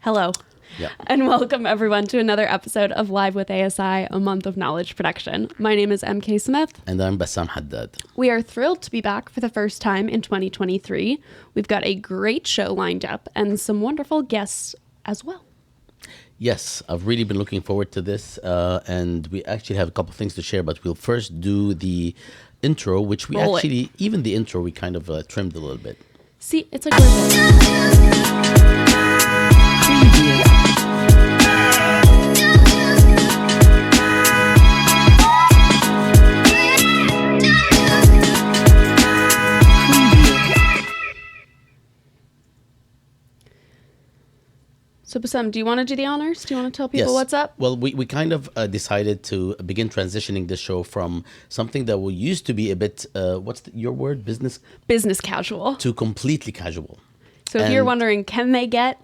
Hello. Yeah. And welcome everyone to another episode of Live with ASI, a month of knowledge production. My name is MK Smith. And I'm Bassam Haddad. We are thrilled to be back for the first time in 2023. We've got a great show lined up and some wonderful guests as well. Yes, I've really been looking forward to this. And we actually have a couple of things to share, but we'll first do the intro, which we even the intro, we kind of trimmed a little bit. See, it's a gorgeous. So Bassam, do you want to do the honors? Do you want to tell people what's up? Well, we kind of decided to begin transitioning the show from something that used to be a bit, your word? Business casual. To completely casual. So if you're wondering, can they get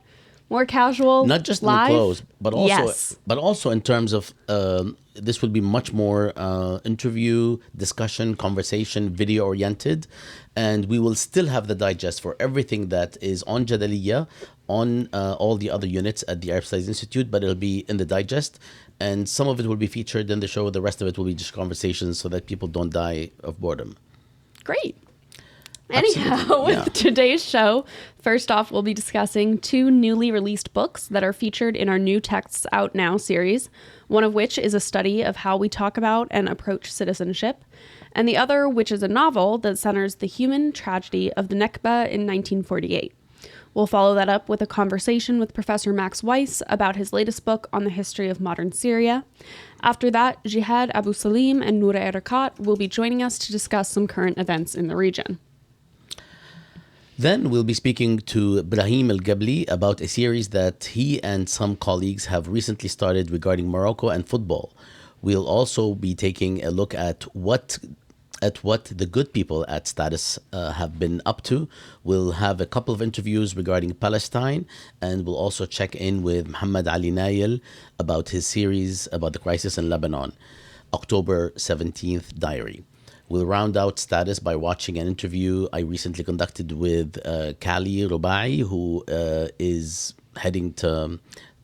more casual? Not just live? in the clothes, but also, yes. But also in terms of this will be much more interview, discussion, conversation, video oriented, and we will still have the digest for everything that is on Jadaliyya, on all the other units at the Arab Studies Institute, but it'll be in the digest, and some of it will be featured in the show. The rest of it will be just conversations so that people don't die of boredom. Great. Anyhow, with today's show, first off, we'll be discussing two newly released books that are featured in our New Texts Out Now series, one of which is a study of how we talk about and approach citizenship, and the other, which is a novel that centers the human tragedy of the Nakba in 1948. We'll follow that up with a conversation with Professor Max Weiss about his latest book on the history of modern Syria. After that, Jehad Abusalim and Noura Erakat will be joining us to discuss some current events in the region. Then we'll be speaking to Brahim El Guabli about a series that he and some colleagues have recently started regarding Morocco and football. We'll also be taking a look at what the good people at Status have been up to. We'll have a couple of interviews regarding Palestine, and we'll also check in with Mohamad Ali Nayel about his series about the crisis in Lebanon, October 17th Diary. We'll round out Status by watching an interview I recently conducted with Kali Rubaii, who is heading to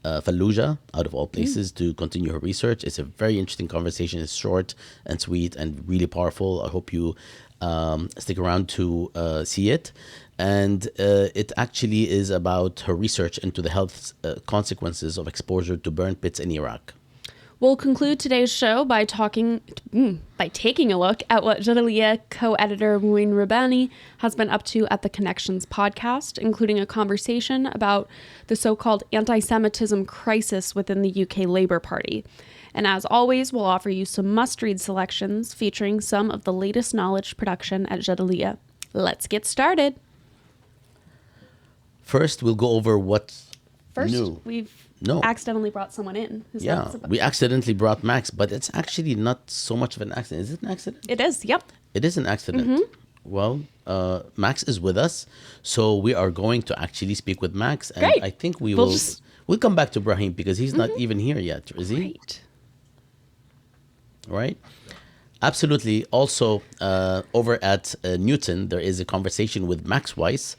Fallujah, out of all places, to continue her research. It's a very interesting conversation. It's short and sweet and really powerful. I hope you stick around to see it. And it actually is about her research into the health consequences of exposure to burn pits in Iraq. We'll conclude today's show by taking a look at what Jadaliyya co-editor Mouin Rabani has been up to at the Connections podcast, including a conversation about the so-called anti-Semitism crisis within the UK Labour Party. And as always, we'll offer you some must-read selections featuring some of the latest knowledge production at Jadaliyya. Let's get started. First, we'll go over what's new. We've accidentally brought someone in. We accidentally brought Max, but it's actually not so much of an accident. Is it an accident? It is, yep. It is an accident. Mm-hmm. Well, Max is with us, so we are going to actually speak with Max. And Great. I think we'll come back to Brahim because he's not even here yet, is he? Right. Right? Absolutely. Also, over at Newton, there is a conversation with Max Weiss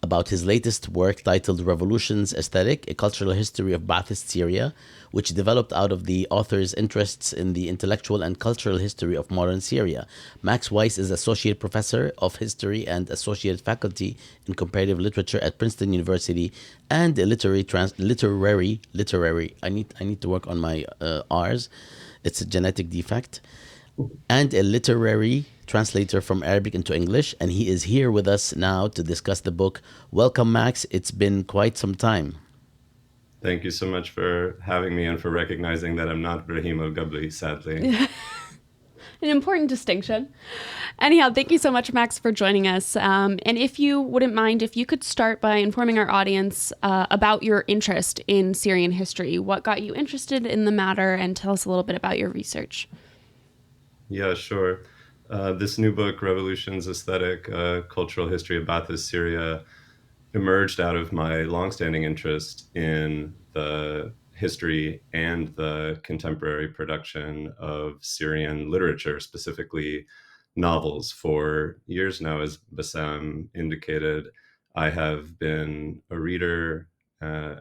about his latest work titled Revolutions Aesthetic, A Cultural History of Ba'athist Syria, which developed out of the author's interests in the intellectual and cultural history of modern Syria. Max Weiss is Associate Professor of History and Associate Faculty in Comparative Literature at Princeton University, and a literary, I need to work on my R's, it's a genetic defect, and a literary translator from Arabic into English, and he is here with us now to discuss the book. Welcome, Max. It's been quite some time. Thank you so much for having me and for recognizing that I'm not Brahim El Guabli, sadly. An important distinction. Anyhow, thank you so much, Max, for joining us. And if you wouldn't mind, if you could start by informing our audience about your interest in Syrian history, what got you interested in the matter, and tell us a little bit about your research. Yeah, sure. This new book, Revolutions Aesthetic, Cultural History of Ba'athist Syria, emerged out of my longstanding interest in the history and the contemporary production of Syrian literature, specifically novels. For years now, as Bassam indicated, I have been a reader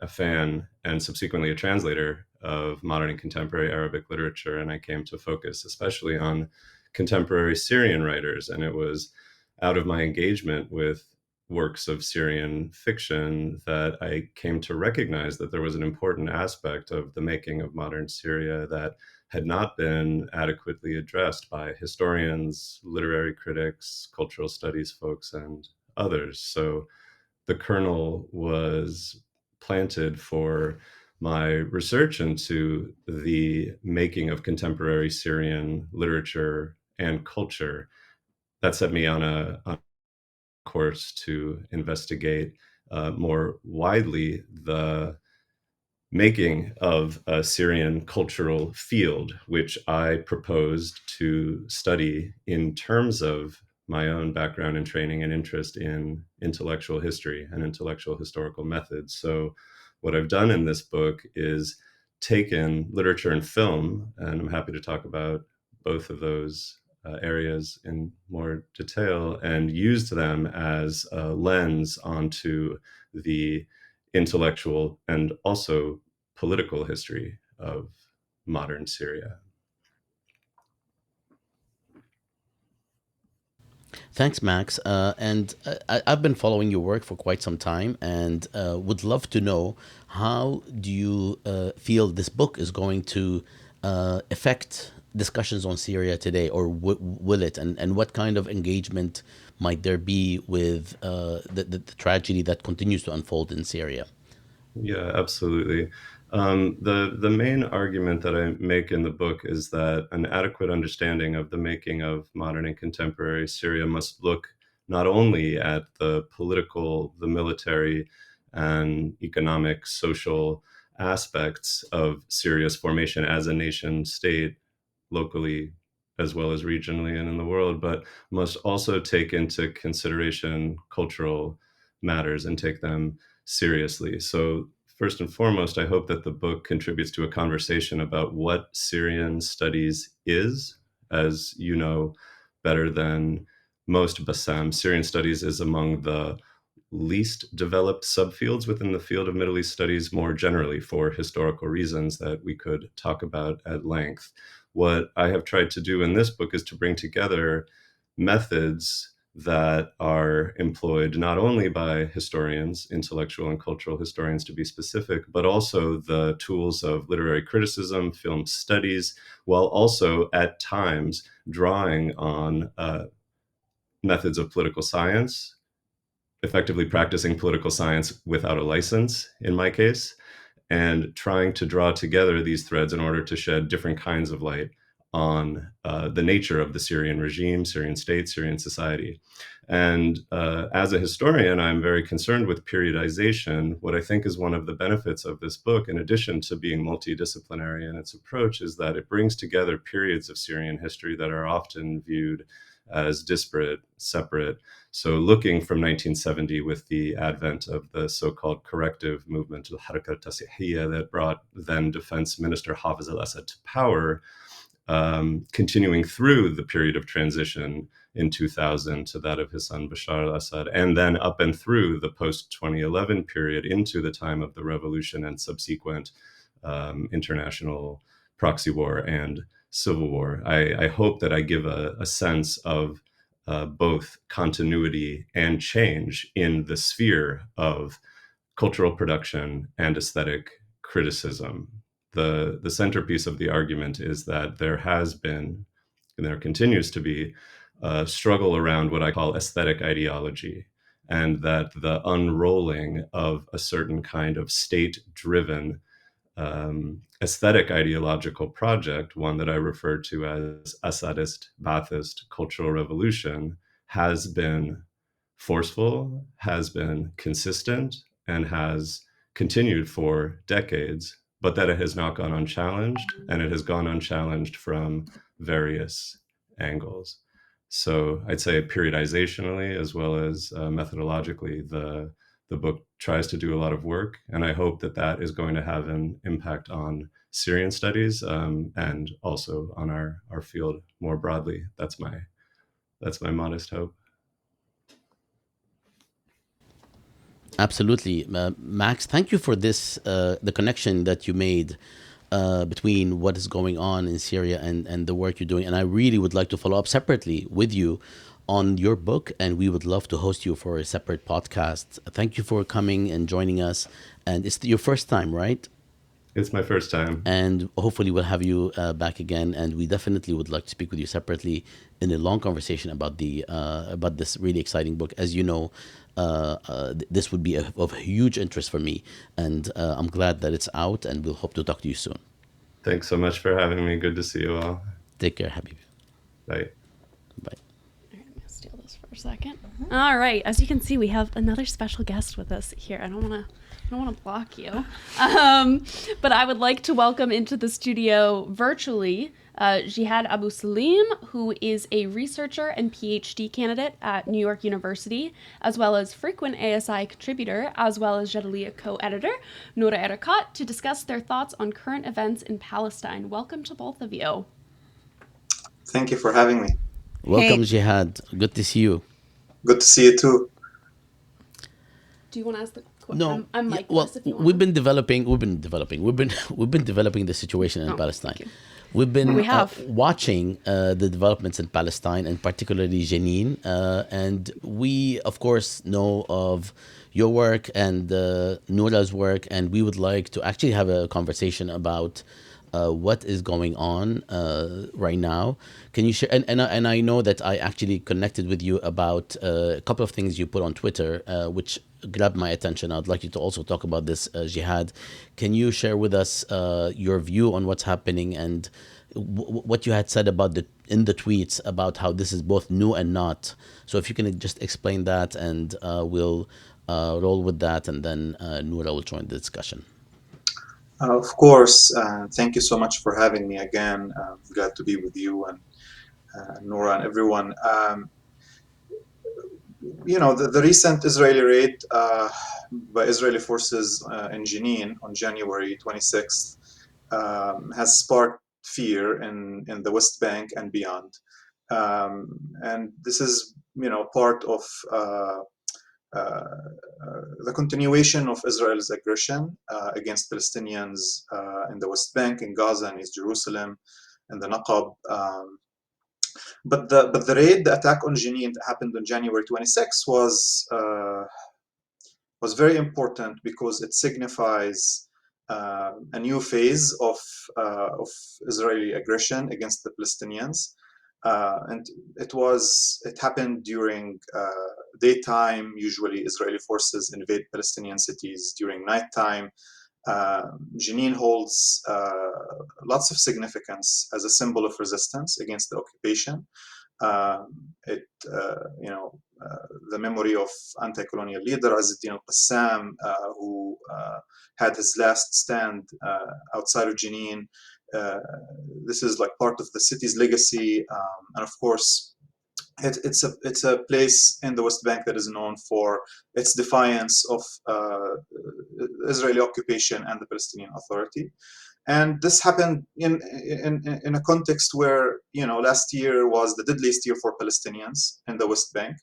a fan and subsequently a translator of modern and contemporary Arabic literature, and I came to focus especially on contemporary Syrian writers. And it was out of my engagement with works of Syrian fiction that I came to recognize that there was an important aspect of the making of modern Syria that had not been adequately addressed by historians, literary critics, cultural studies folks, and others. So the kernel was planted for my research into the making of contemporary Syrian literature and culture. That set me on a course to investigate more widely the making of a Syrian cultural field, which I proposed to study in terms of my own background and training and interest in intellectual history and intellectual historical methods. So what I've done in this book is taken literature and film, and I'm happy to talk about both of those areas in more detail, and used them as a lens onto the intellectual and also political history of modern Syria. Thanks, Max. I've been following your work for quite some time, and would love to know, how do you feel this book is going to affect discussions on Syria today, or will it? And what kind of engagement might there be with the tragedy that continues to unfold in Syria? Yeah, absolutely. The main argument that I make in the book is that an adequate understanding of the making of modern and contemporary Syria must look not only at the political, the military, and economic, social aspects of Syria's formation as a nation state, locally as well as regionally and in the world, but must also take into consideration cultural matters and take them seriously. So, first and foremost, I hope that the book contributes to a conversation about what Syrian studies is. As you know better than most, Bassam, Syrian studies is among the least developed subfields within the field of Middle East studies more generally, for historical reasons that we could talk about at length. What I have tried to do in this book is to bring together methods that are employed not only by historians, intellectual and cultural historians to be specific, but also the tools of literary criticism, film studies, while also at times drawing on methods of political science, effectively practicing political science without a license, in my case, and trying to draw together these threads in order to shed different kinds of light on the nature of the Syrian regime, Syrian state, Syrian society. And as a historian, I'm very concerned with periodization. What I think is one of the benefits of this book, in addition to being multidisciplinary in its approach, is that it brings together periods of Syrian history that are often viewed as disparate, separate. So looking from 1970 with the advent of the so-called corrective movement, Al-Harakat Tasihiyya, that brought then Defense Minister Hafez al-Assad to power, continuing through the period of transition in 2000 to that of his son Bashar al-Assad, and then up and through the post-2011 period into the time of the revolution and subsequent international proxy war and civil war. I hope that I give a sense of both continuity and change in the sphere of cultural production and aesthetic criticism. The centerpiece of the argument is that there has been, and there continues to be, a struggle around what I call aesthetic ideology, and that the unrolling of a certain kind of state-driven aesthetic ideological project, one that I refer to as Assadist, Ba'athist cultural revolution, has been forceful, has been consistent, and has continued for decades, but that it has not gone unchallenged, and it has gone unchallenged from various angles. So I'd say periodizationally as well as methodologically, the book tries to do a lot of work, and I hope that that is going to have an impact on Syrian studies, and also on our field more broadly. That's my modest hope. Absolutely. Max, thank you for this, the connection that you made between what is going on in Syria and the work you're doing. And I really would like to follow up separately with you on your book, and we would love to host you for a separate podcast. Thank you for coming and joining us. And it's your first time, right? It's my first time. And hopefully we'll have you back again. And we definitely would like to speak with you separately in a long conversation about the about this really exciting book. As you know, this would be of huge interest for me, and I'm glad that it's out. And we'll hope to talk to you soon. Thanks so much for having me. Good to see you all. Take care, Habib. Bye. Bye. I'm going to steal this for a second. All right. As you can see, we have another special guest with us here. I don't want to block you. But I would like to welcome into the studio virtually Jehad Abusalim, who is a researcher and PhD candidate at New York University, as well as frequent ASI contributor, as well as Jadaliya co-editor, Noura Erakat, to discuss their thoughts on current events in Palestine. Welcome to both of you. Thank you for having me. Welcome, Jehad. Good to see you. Good to see you too. Do you want to ask the question? No, I'm Mike. well, we've been developing the situation in Palestine. We've been watching the developments in Palestine, and particularly Jenin, and we, of course, know of your work and Noura's work, and we would like to actually have a conversation about what is going on right now. Can you share? And I know that I actually connected with you about a couple of things you put on Twitter, which grabbed my attention. I'd like you to also talk about this, Jehad. Can you share with us your view on what's happening and what you had said about in the tweets about how this is both new and not? So if you can just explain that, and we'll roll with that, and then Noura will join the discussion. Of course. Thank you so much for having me again. Glad to be with you and Noura and everyone. The recent Israeli raid by Israeli forces in Jenin on January 26th has sparked fear in the West Bank and beyond. And this is, part of the continuation of Israel's aggression against Palestinians in the West Bank, in Gaza, and East Jerusalem, and the Naqab. But the raid, the attack on Jenin that happened on January 26 was very important because it signifies a new phase of Israeli aggression against the Palestinians. And it happened during daytime. Usually Israeli forces invade Palestinian cities during nighttime. Jenin holds lots of significance as a symbol of resistance against the occupation. The memory of anti-colonial leader Azzeddin al-Bassam, who had his last stand outside of Jenin. This is like part of the city's legacy, and of course, it's a place in the West Bank that is known for its defiance of Israeli occupation and the Palestinian Authority. And this happened in a context where, last year was the deadliest year for Palestinians in the West Bank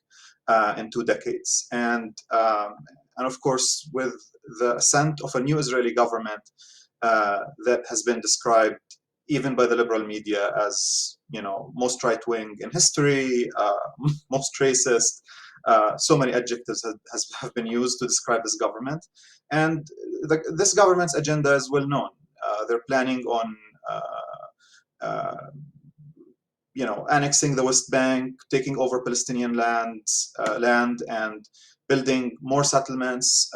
in 2 decades. And of course, with the ascent of a new Israeli government that has been described even by the liberal media as, most right-wing in history, most racist. So many adjectives have been used to describe this government. And this government's agenda is well known. They're planning on, annexing the West Bank, taking over Palestinian land, and building more settlements.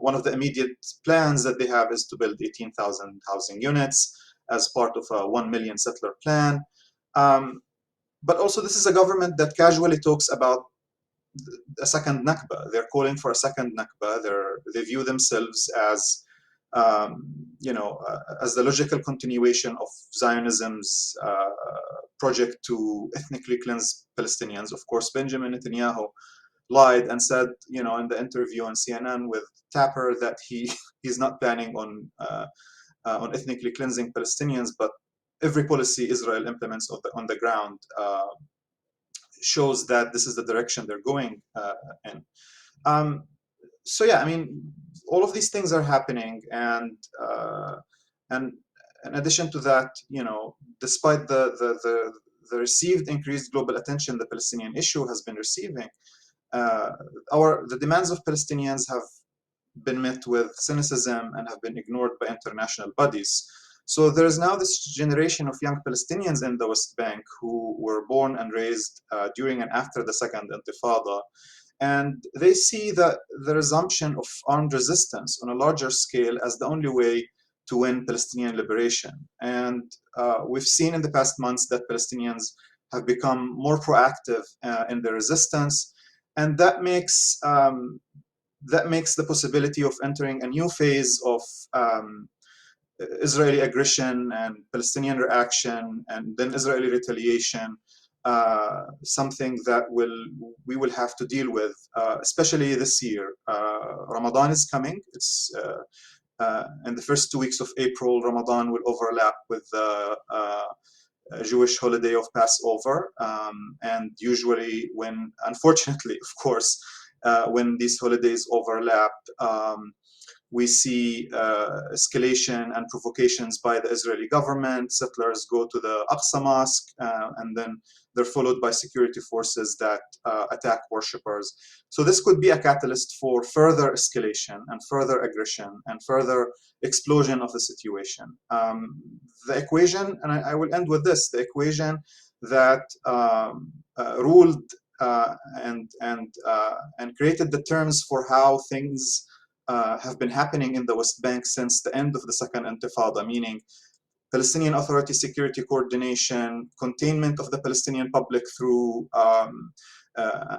One of the immediate plans that they have is to build 18,000 housing units as part of a 1 million settler plan. But also, this is a government that casually talks about a second Nakba. They're calling for a second Nakba. They view themselves as, as the logical continuation of Zionism's project to ethnically cleanse Palestinians. Of course, Benjamin Netanyahu lied and said, in the interview on CNN with Tapper that he's not planning on ethnically cleansing Palestinians, but every policy Israel implements on the ground shows that this is the direction they're going in. so yeah, I mean, all of these things are happening, and in addition to that, despite the received increased global attention the Palestinian issue has been receiving, the demands of Palestinians have been met with cynicism and have been ignored by international bodies. So there is now this generation of young Palestinians in the West Bank who were born and raised during and after the Second Intifada, and they see the resumption of armed resistance on a larger scale as the only way to win Palestinian liberation. And we've seen in the past months that Palestinians have become more proactive in their resistance, and that makes the possibility of entering a new phase of Israeli aggression and Palestinian reaction and then Israeli retaliation something that we will have to deal with, especially this year. Ramadan is coming. It's in the first 2 weeks of April. Ramadan will overlap with the Jewish holiday of Passover, and usually unfortunately, of course, when these holidays overlap, we see escalation and provocations by the Israeli government. Settlers go to the Aqsa Mosque, and then they're followed by security forces that attack worshippers. So this could be a catalyst for further escalation and further aggression and further explosion of the situation. The equation, and I will end with this, the equation that ruled and created the terms for how things have been happening in the West Bank since the end of the Second Intifada, meaning Palestinian Authority security coordination, containment of the Palestinian public through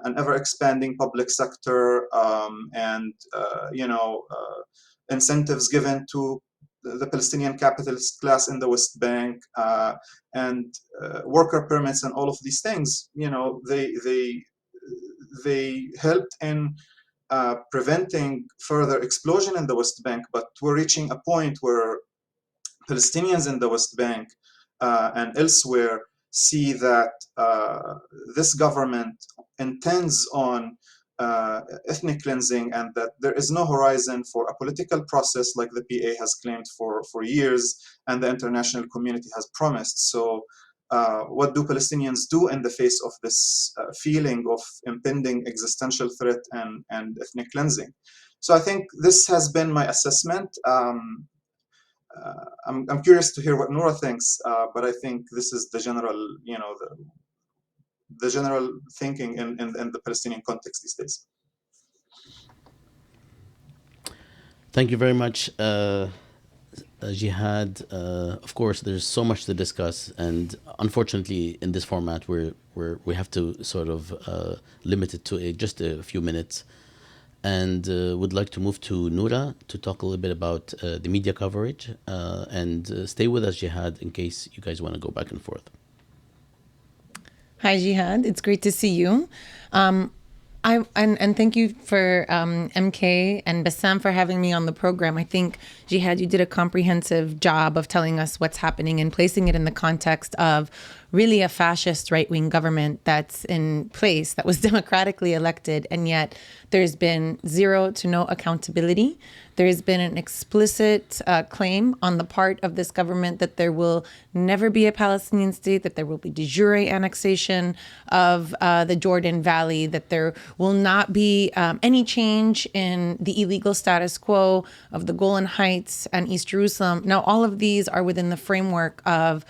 an ever-expanding public sector, and incentives given to the Palestinian capitalist class in the West Bank, and worker permits and all of these things. They helped in preventing further explosion in the West Bank, but we're reaching a point where Palestinians in the West Bank and elsewhere see that this government intends on ethnic cleansing, and that there is no horizon for a political process like the PA has claimed for years and the international community has promised. So what do Palestinians do in the face of this feeling of impending existential threat and ethnic cleansing? So I think this has been my assessment. I'm curious to hear what Noura thinks, but I think this is the general, the general thinking in the Palestinian context these days. Thank you very much, Jehad. Of course, there's so much to discuss, and unfortunately, in this format, we have to sort of limit it to just a few minutes. And would like to move to Noura to talk a little bit about the media coverage, and stay with us, Jehad, in case you guys want to go back and forth. Hi, Jehad. It's great to see you. And thank you for MK and Bassam for having me on the program. I think, Jehad, you did a comprehensive job of telling us what's happening and placing it in the context of really a fascist right-wing government that's in place, that was democratically elected, and yet there's been zero to no accountability. There's been an explicit claim on the part of this government that there will never be a Palestinian state, that there will be de jure annexation of the Jordan Valley, that there will not be any change in the illegal status quo of the Golan Heights and East Jerusalem. Now, all of these are within the framework of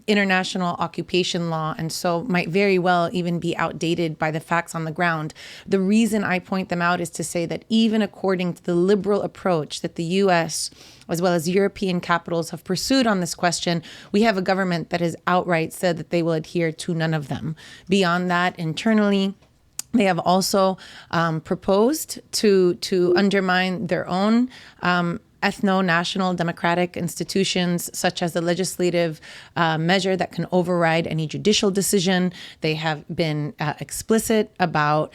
international occupation law, and so might very well even be outdated by the facts on the ground. The reason I point them out is to say that even according to the liberal approach that the US as well as European capitals have pursued on this question, we have a government that has outright said that they will adhere to none of them. Beyond that, internally, they have also proposed to undermine their own ethno-national democratic institutions, such as the legislative measure that can override any judicial decision. They have been explicit about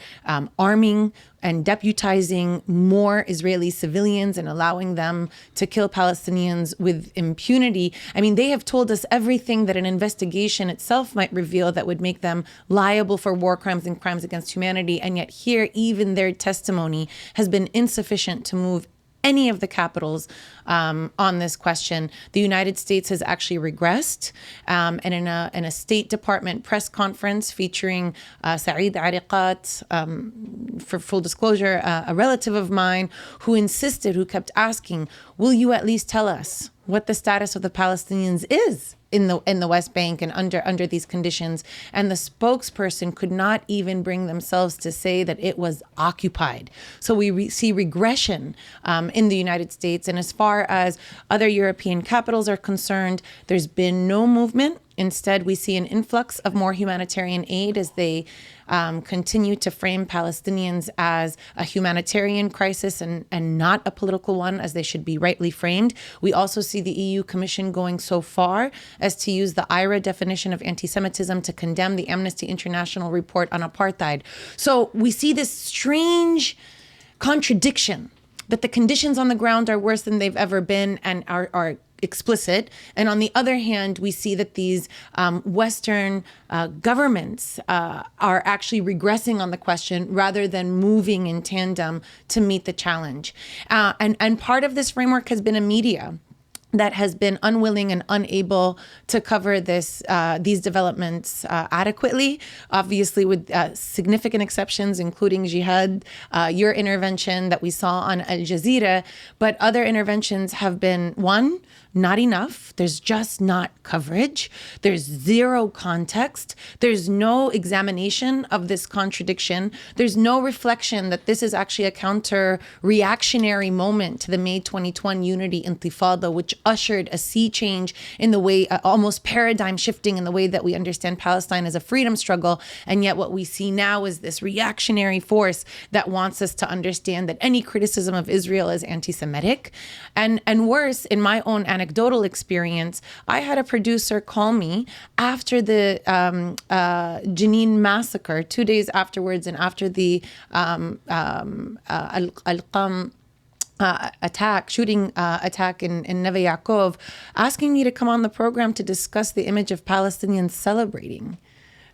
arming and deputizing more Israeli civilians and allowing them to kill Palestinians with impunity. I mean, they have told us everything that an investigation itself might reveal that would make them liable for war crimes and crimes against humanity. And yet here, even their testimony has been insufficient to move any of the capitals on this question. The United States has actually regressed. And in a State Department press conference featuring Saeed Ariqat, for full disclosure, a relative of mine who kept asking, will you at least tell us what the status of the Palestinians is in the West Bank and under these conditions? And the spokesperson could not even bring themselves to say that it was occupied. So we see regression in the United States. And as far as other European capitals are concerned, there's been no movement. Instead, we see an influx of more humanitarian aid as they continue to frame Palestinians as a humanitarian crisis and not a political one, as they should be rightly framed. We also see the EU Commission going so far as to use the IRA definition of anti-Semitism to condemn the Amnesty International report on apartheid. So we see this strange contradiction that the conditions on the ground are worse than they've ever been and are explicit. And on the other hand, we see that these Western governments are actually regressing on the question rather than moving in tandem to meet the challenge. And part of this framework has been a media that has been unwilling and unable to cover these developments adequately, obviously with significant exceptions, including Jihad, your intervention that we saw on Al Jazeera. But other interventions have been, one, not enough. There's just not coverage. There's zero context. There's no examination of this contradiction. There's no reflection that this is actually a counter-reactionary moment to the May 2021 Unity Intifada, which ushered a sea change in the way, almost paradigm shifting in the way that we understand Palestine as a freedom struggle. And yet what we see now is this reactionary force that wants us to understand that any criticism of Israel is anti-Semitic. And worse, in my own anecdotal experience, I had a producer call me after the Jenin massacre, 2 days afterwards, and after the Al-Qam shooting attack in Neve Yaakov, asking me to come on the program to discuss the image of Palestinians celebrating,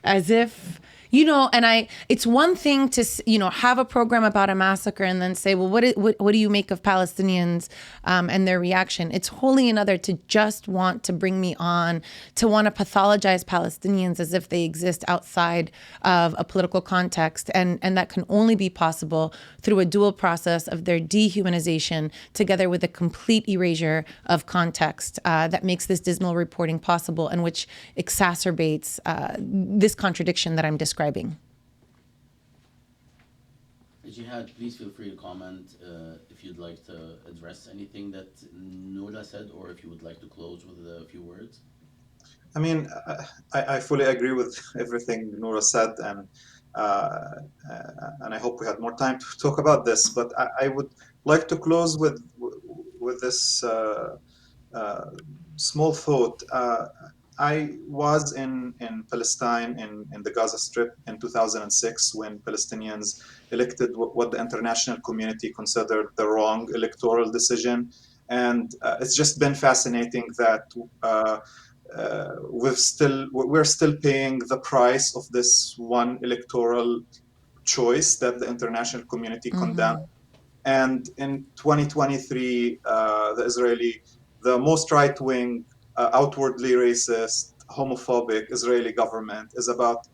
as if, and it's one thing to, have a program about a massacre and then say, well, what do you make of Palestinians and their reaction? It's wholly another to just want to bring me on, to want to pathologize Palestinians as if they exist outside of a political context. And that can only be possible through a dual process of their dehumanization together with a complete erasure of context that makes this dismal reporting possible and which exacerbates this contradiction that I'm describing. Jihad, please feel free to comment if you'd like to address anything that Noura said, or if you would like to close with a few words. I mean, I fully agree with everything Noura said, and I hope we had more time to talk about this. But I would like to close with this small thought. I was in Palestine, in the Gaza Strip in 2006 when Palestinians elected what the international community considered the wrong electoral decision. And it's just been fascinating that we're still paying the price of this one electoral choice that the international community condemned. And in 2023, the most right-wing, outwardly racist, homophobic Israeli government is about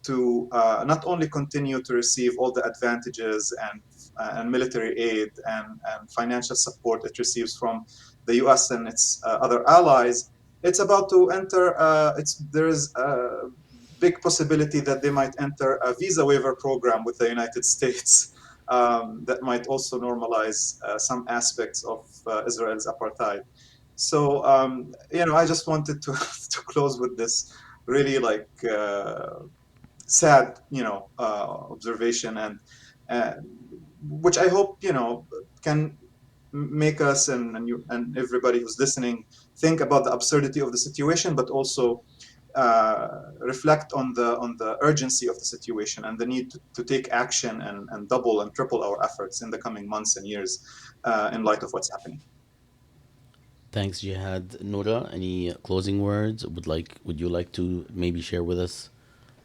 to not only continue to receive all the advantages and military aid and financial support it receives from the US and its other allies, it's about to enter, there is a big possibility that they might enter a visa waiver program with the United States that might also normalize some aspects of Israel's apartheid. So, I just wanted to close with this really sad, observation and which I hope, can make us and you and everybody who's listening think about the absurdity of the situation, but also reflect on the urgency of the situation and the need to take action and double and triple our efforts in the coming months and years in light of what's happening. Thanks, Jihad. Noura, any closing words? Would you like to maybe share with us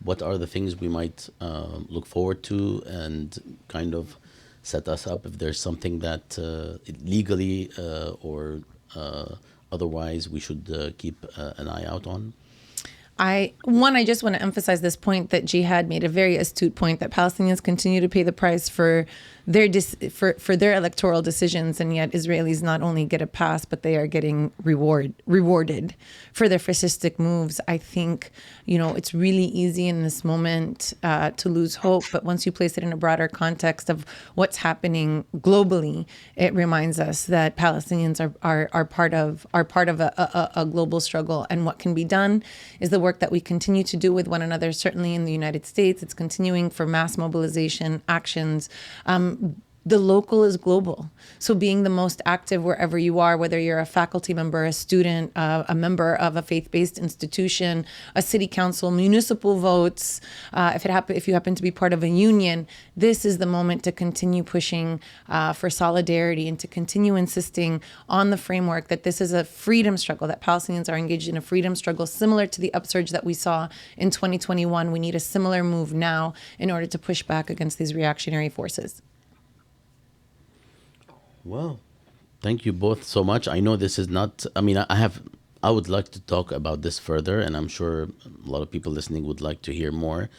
what are the things we might look forward to and kind of set us up if there's something that legally or otherwise we should keep an eye out on? I just want to emphasize this point that Jihad made, a very astute point, that Palestinians continue to pay the price for their electoral decisions, and yet Israelis not only get a pass, but they are getting rewarded for their fascistic moves. I think, it's really easy in this moment to lose hope, but once you place it in a broader context of what's happening globally, it reminds us that Palestinians are part of a global struggle, and what can be done is the work that we continue to do with one another. Certainly in the United States, it's continuing for mass mobilization actions. The local is global. So being the most active wherever you are, whether you're a faculty member, a student, a member of a faith-based institution, a city council, municipal votes, if you happen to be part of a union, this is the moment to continue pushing for solidarity and to continue insisting on the framework that this is a freedom struggle, that Palestinians are engaged in a freedom struggle similar to the upsurge that we saw in 2021. We need a similar move now in order to push back against these reactionary forces. Well, thank you both so much. I know this is not, I would like to talk about this further, and I'm sure a lot of people listening would like to hear more,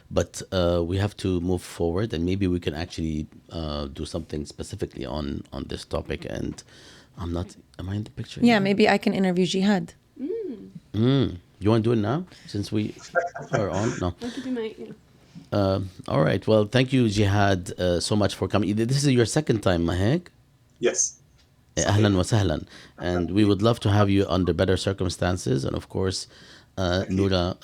but we have to move forward, and maybe we can actually do something specifically on this topic. And am I in the picture? Yeah, maybe I can interview Jihad. You want to do it now, since we are on? No. I could do my, All right. Well, thank you, Jihad, so much for coming. This is your second time, Mahek? Yes. Ahlan wa sahlan. And we would love to have you under better circumstances. And of course, Noura,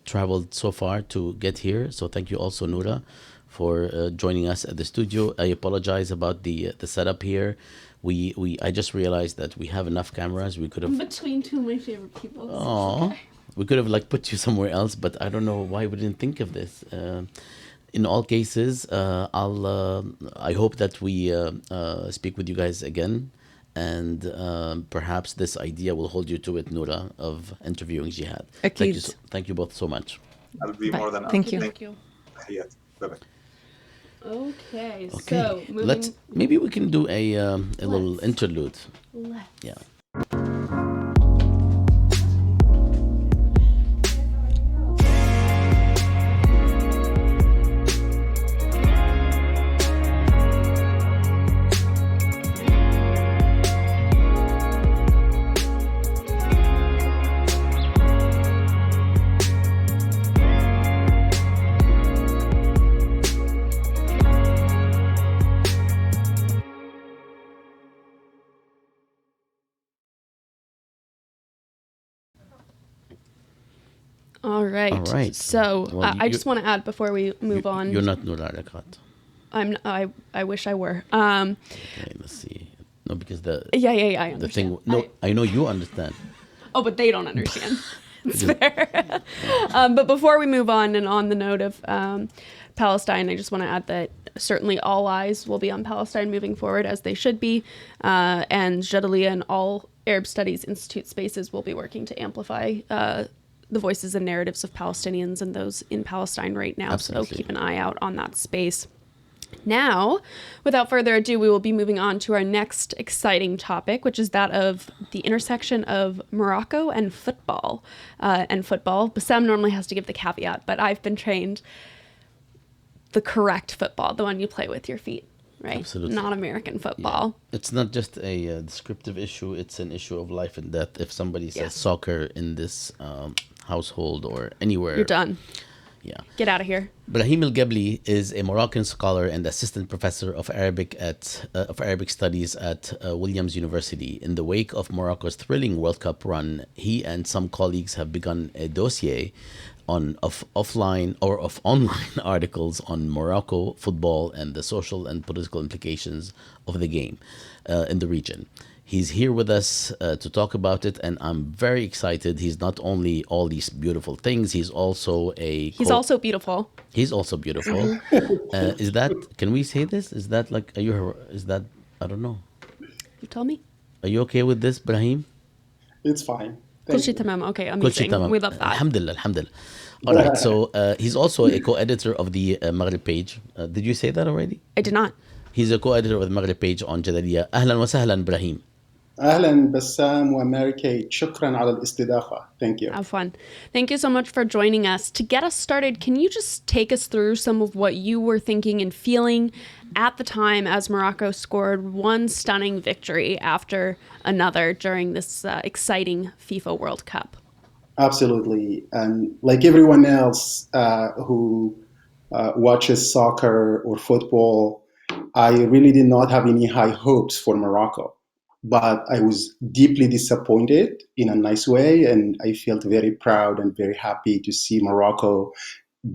traveled so far to get here. So thank you also, Noura, for joining us at the studio. I apologize about the setup here. I just realized that we have enough cameras. We could have. I'm between two of my favorite people. Oh, okay. We could have put you somewhere else, but I don't know why we didn't think of this. In all cases, I hope that we speak with you guys again, and perhaps this idea will hold you to it, Noura, of interviewing Jihad. Thank you both so much. I'll be more than Thank you. Thank you. Bye-bye. Okay, so maybe we can do a little interlude. Yeah. All right. So I just want to add before we move on. You're not Noura Erakat. I wish I were. Okay, let's see. No, because I understand. The thing. No, I know you understand. Oh, but they don't understand. It's fair. But before we move on, and on the note of Palestine, I just want to add that certainly all eyes will be on Palestine moving forward, as they should be. And Jadaliyya and all Arab Studies Institute spaces will be working to amplify the voices and narratives of Palestinians and those in Palestine right now. Absolutely. So keep an eye out on that space. Now, without further ado, we will be moving on to our next exciting topic, which is that of the intersection of Morocco and football. Bassam normally has to give the caveat, but I've been trained the correct football, the one you play with your feet, right? Absolutely. Not American football. Yeah. It's not just a descriptive issue, it's an issue of life and death. If somebody says soccer in this household or anywhere, you're done. Yeah. Get out of here. Brahim El Guabli is a Moroccan scholar and assistant professor of Arabic studies at Williams University. In the wake of Morocco's thrilling World Cup run, he and some colleagues have begun a dossier of offline or of online articles on Morocco football and the social and political implications of the game in the region. He's here with us to talk about it, and I'm very excited. He's not only all these beautiful things, he's also He's also beautiful. He's also beautiful. Is that, can we say this? Is that like, is that, I don't know. You tell me. Are you okay with this, Brahim? It's fine. كل شيء تمام. Okay, amazing. We love that. Alhamdulillah, alhamdulillah. All right, so he's also a co-editor of the Maghrib page. Did you say that already? I did not. He's a co-editor of the Maghrib page on Jadaliyya. أهلا وسهلا Brahim. أهلا بسام وماري كيت. شكرا على الاستضافة. Thank you. Have fun. Thank you so much for joining us. To get us started, can you just take us through some of what you were thinking and feeling at the time as Morocco scored one stunning victory after another during this exciting FIFA World Cup? Absolutely. And like everyone else who watches soccer or football, I really did not have any high hopes for Morocco. But I was deeply disappointed in a nice way, and I felt very proud and very happy to see Morocco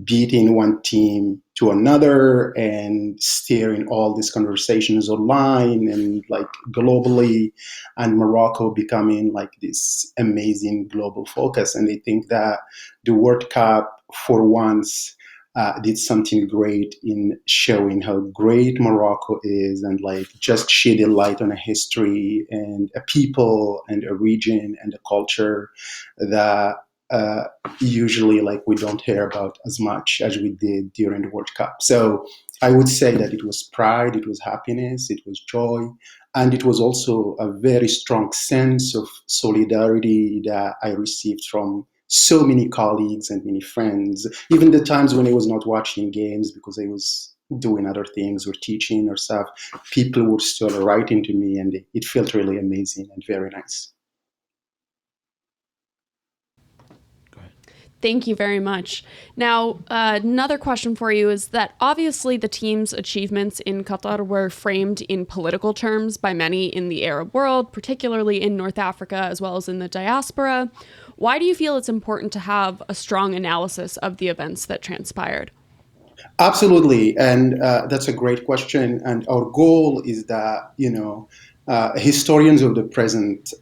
beating one team to another and steering all these conversations online and like globally, and Morocco becoming like this amazing global focus. And I think that the World Cup for once did something great in showing how great Morocco is and like just shedding light on a history and a people and a region and a culture that usually like we don't hear about as much as we did during the World Cup. So I would say that it was pride, it was happiness, it was joy, and it was also a very strong sense of solidarity that I received from so many colleagues and many friends, even the times when I was not watching games because I was doing other things or teaching or stuff, people were still writing to me, and it felt really amazing and very nice. Thank you very much. Now, another question for you is that obviously the team's achievements in Qatar were framed in political terms by many in the Arab world, particularly in North Africa as well as in the diaspora. Why do you feel it's important to have a strong analysis of the events that transpired? Absolutely. And that's a great question. And our goal is that, historians of the present,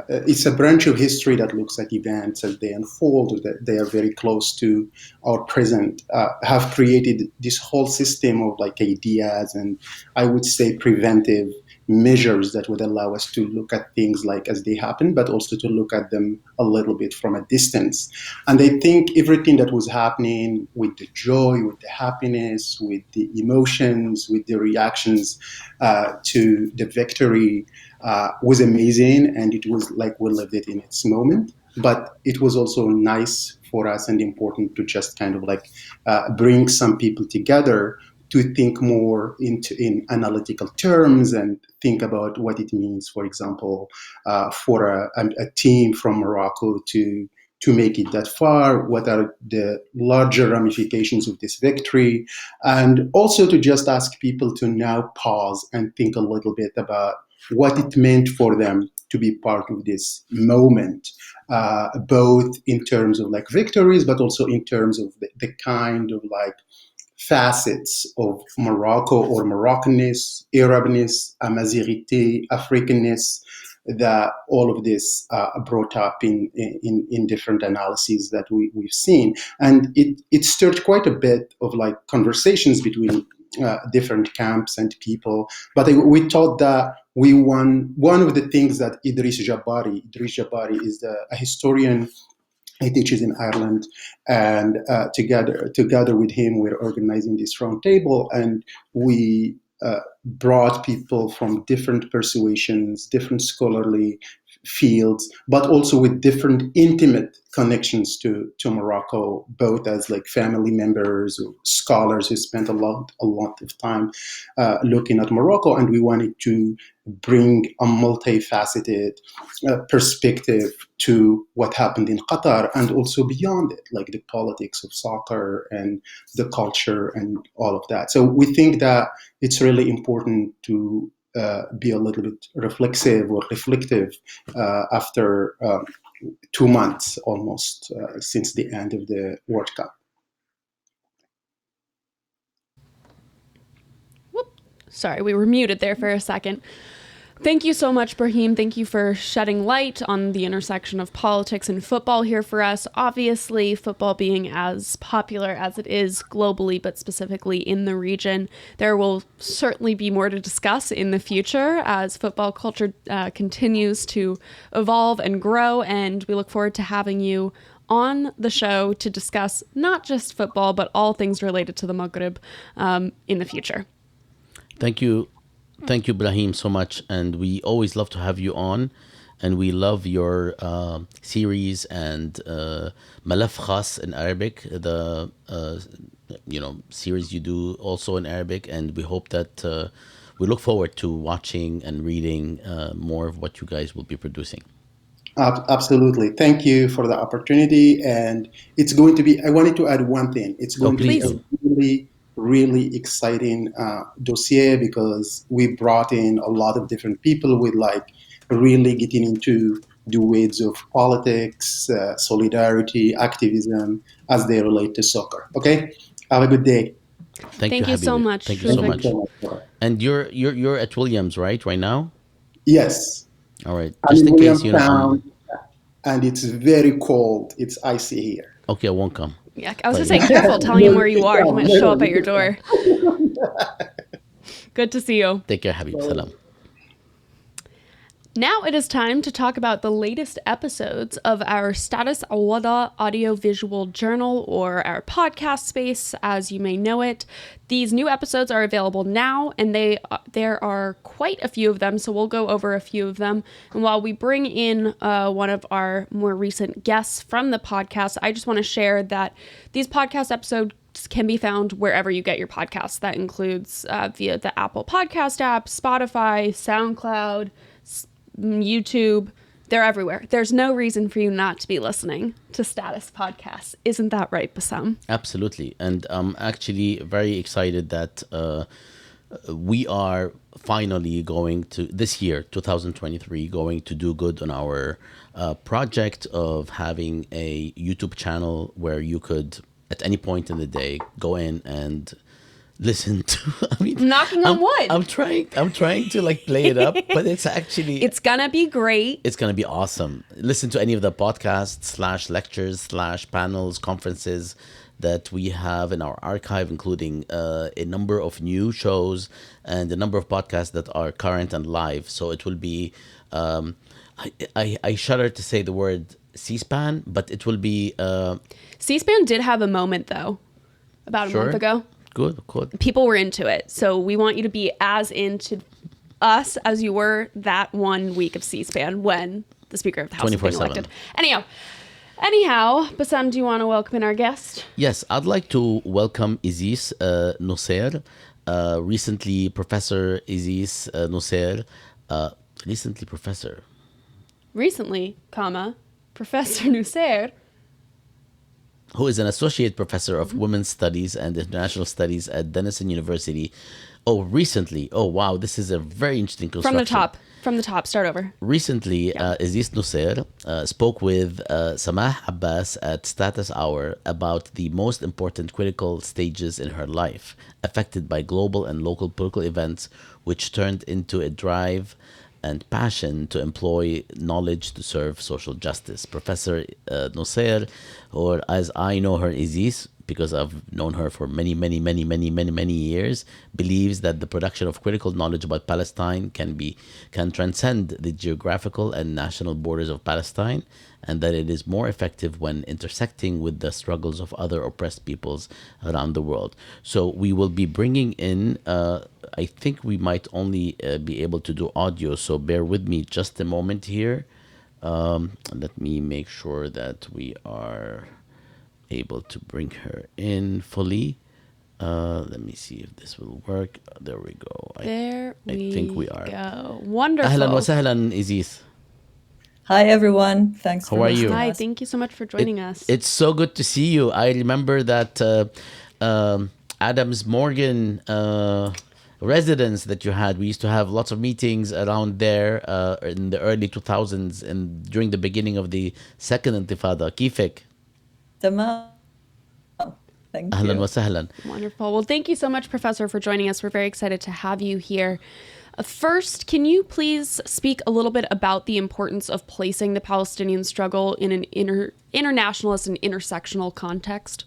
it's a branch of history that looks at events as they unfold, that they are very close to our present, have created this whole system of like ideas and I would say preventive measures that would allow us to look at things like as they happen, but also to look at them a little bit from a distance. And I think everything that was happening with the joy, with the happiness, with the emotions, with the reactions to the victory was amazing. And it was like we lived it in its moment. But it was also nice for us and important to just kind of like bring some people together to think more in analytical terms and think about what it means, for example, for a team from Morocco to make it that far, what are the larger ramifications of this victory, and also to just ask people to now pause and think a little bit about what it meant for them to be part of this moment, both in terms of like victories, but also in terms of the kind of like facets of Morocco or Moroccanness, Arabness, Amazigite, Africanness, that all of this brought up in different analyses that we've seen. And it stirred quite a bit of like conversations between different camps and people. But we thought that we won one of the things that Idris Jabari is a historian. He teaches in Ireland, and together with him, we're organizing this roundtable, and we brought people from different persuasions, different scholarly fields, but also with different intimate connections to Morocco, both as like family members or scholars who spent a lot of time looking at Morocco, and we wanted to bring a multifaceted perspective to what happened in Qatar and also beyond it, like the politics of soccer and the culture and all of that. So we think that it's really important to be a little bit reflexive or reflective after 2 months almost since the end of the World Cup. Sorry, we were muted there for a second. Thank you so much, Brahim. Thank you for shedding light on the intersection of politics and football here for us. Obviously, football being as popular as it is globally, but specifically in the region, there will certainly be more to discuss in the future as football culture continues to evolve and grow. And we look forward to having you on the show to discuss not just football, but all things related to the Maghreb in the future. Thank you. Thank you, Brahim, so much. And we always love to have you on. And we love your series and Malaf Khas in Arabic, the series you do also in Arabic. And we hope that we look forward to watching and reading more of what you guys will be producing. Absolutely. Thank you for the opportunity. And it's going to be, I wanted to add one thing. It's going to be a really exciting dossier because we brought in a lot of different people with like really getting into the weeds of politics, solidarity, activism as they relate to soccer. Okay, have a good day. Thank you so much. Thank you so much. And you're at Williams, right now? Yes. All right. Just in case and it's very cold. It's icy here. Okay, I won't come. Yeah, I was just saying, careful telling him where you are. He might show up at your door. Good to see you. Take care, Habib. Salam. Now it is time to talk about the latest episodes of our Status Awada audio-visual journal, or our podcast space, as you may know it. These new episodes are available now, and there are quite a few of them, so we'll go over a few of them. And while we bring in one of our more recent guests from the podcast, I just want to share that these podcast episodes can be found wherever you get your podcasts. That includes via the Apple Podcast app, Spotify, SoundCloud, YouTube. They're everywhere. There's no reason for you not to be listening to Status Podcasts. Isn't that right, Bassam? Absolutely. And I'm actually very excited that we are finally going to, this year, 2023, going to do good on our project of having a YouTube channel where you could, at any point in the day, go in and listen to. I mean, knocking on wood. I'm trying to like play it up, but it's actually, it's gonna be great. It's gonna be awesome. Listen to any of the podcasts / lectures / panels, conferences that we have in our archive, including a number of new shows and a number of podcasts that are current and live. So it will be, I shudder to say the word C-SPAN, but it will be. C-SPAN did have a moment though, about a month ago. Good. People were into it. So we want you to be as into us as you were that 1 week of C-SPAN when the Speaker of the House was being elected. Anyhow, Bassam, do you want to welcome in our guest? Yes, I'd like to welcome Isis Nusair, recently Professor Isis Nusair, recently Professor. Recently, Professor Nusair, who is an associate professor of women's studies and international studies at Denison University. Oh, recently. Oh, wow. This is a very interesting construction. From the top. Start over. Recently, Isis Nusair spoke with Samah Abbas at Status Hour about the most important critical stages in her life, affected by global and local political events, which turned into a drive and passion to employ knowledge to serve social justice. Professor Nusair, or as I know her, Isis, because I've known her for many years, believes that the production of critical knowledge about Palestine can transcend the geographical and national borders of Palestine, and that it is more effective when intersecting with the struggles of other oppressed peoples around the world. So we will be bringing in, I think we might only be able to do audio, so bear with me just a moment here. Let me make sure that we are able to bring her in fully. Let me see if this will work. There we go. I think we are. Go. Wonderful. Ahlan wa sahlan, Isis. Hi, everyone. Thanks for hosting us. Hi, thank you so much for joining us. It's so good to see you. I remember that Adams Morgan residence that you had. We used to have lots of meetings around there in the early 2000s and during the beginning of the second intifada. كيفك? تمام. Thank أهلا you. وسهلا. Wonderful. Well, thank you so much, Professor, for joining us. We're very excited to have you here. First, can you please speak a little bit about the importance of placing the Palestinian struggle in an internationalist and intersectional context?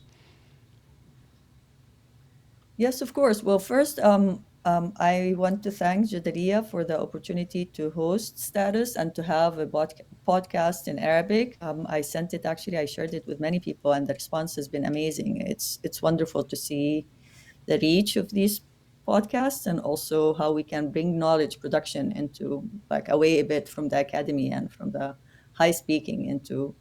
Yes, of course. Well, first, I want to thank Jadaliya for the opportunity to host Status and to have a podcast in Arabic. I sent it, actually, I shared it with many people, and the response has been amazing. It's wonderful to see the reach of these podcasts and also how we can bring knowledge production into, like, away a bit from the academy and from the high speaking into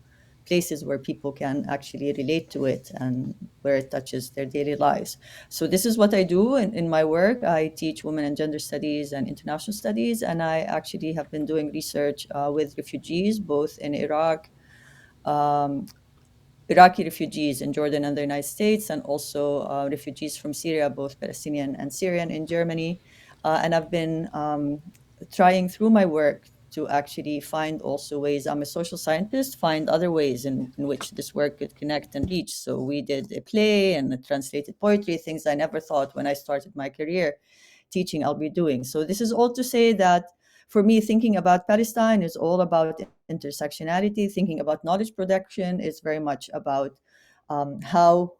places where people can actually relate to it and where it touches their daily lives. So this is what I do in my work. I teach women and gender studies and international studies, and I actually have been doing research with refugees, both in Iraq, Iraqi refugees in Jordan and the United States, and also refugees from Syria, both Palestinian and Syrian, in Germany. And I've been trying through my work to actually find also ways, I'm a social scientist, find other ways in which this work could connect and reach. So we did a play and a translated poetry, things I never thought when I started my career teaching I'll be doing. So this is all to say that for me, thinking about Palestine is all about intersectionality. Thinking about knowledge production is very much about how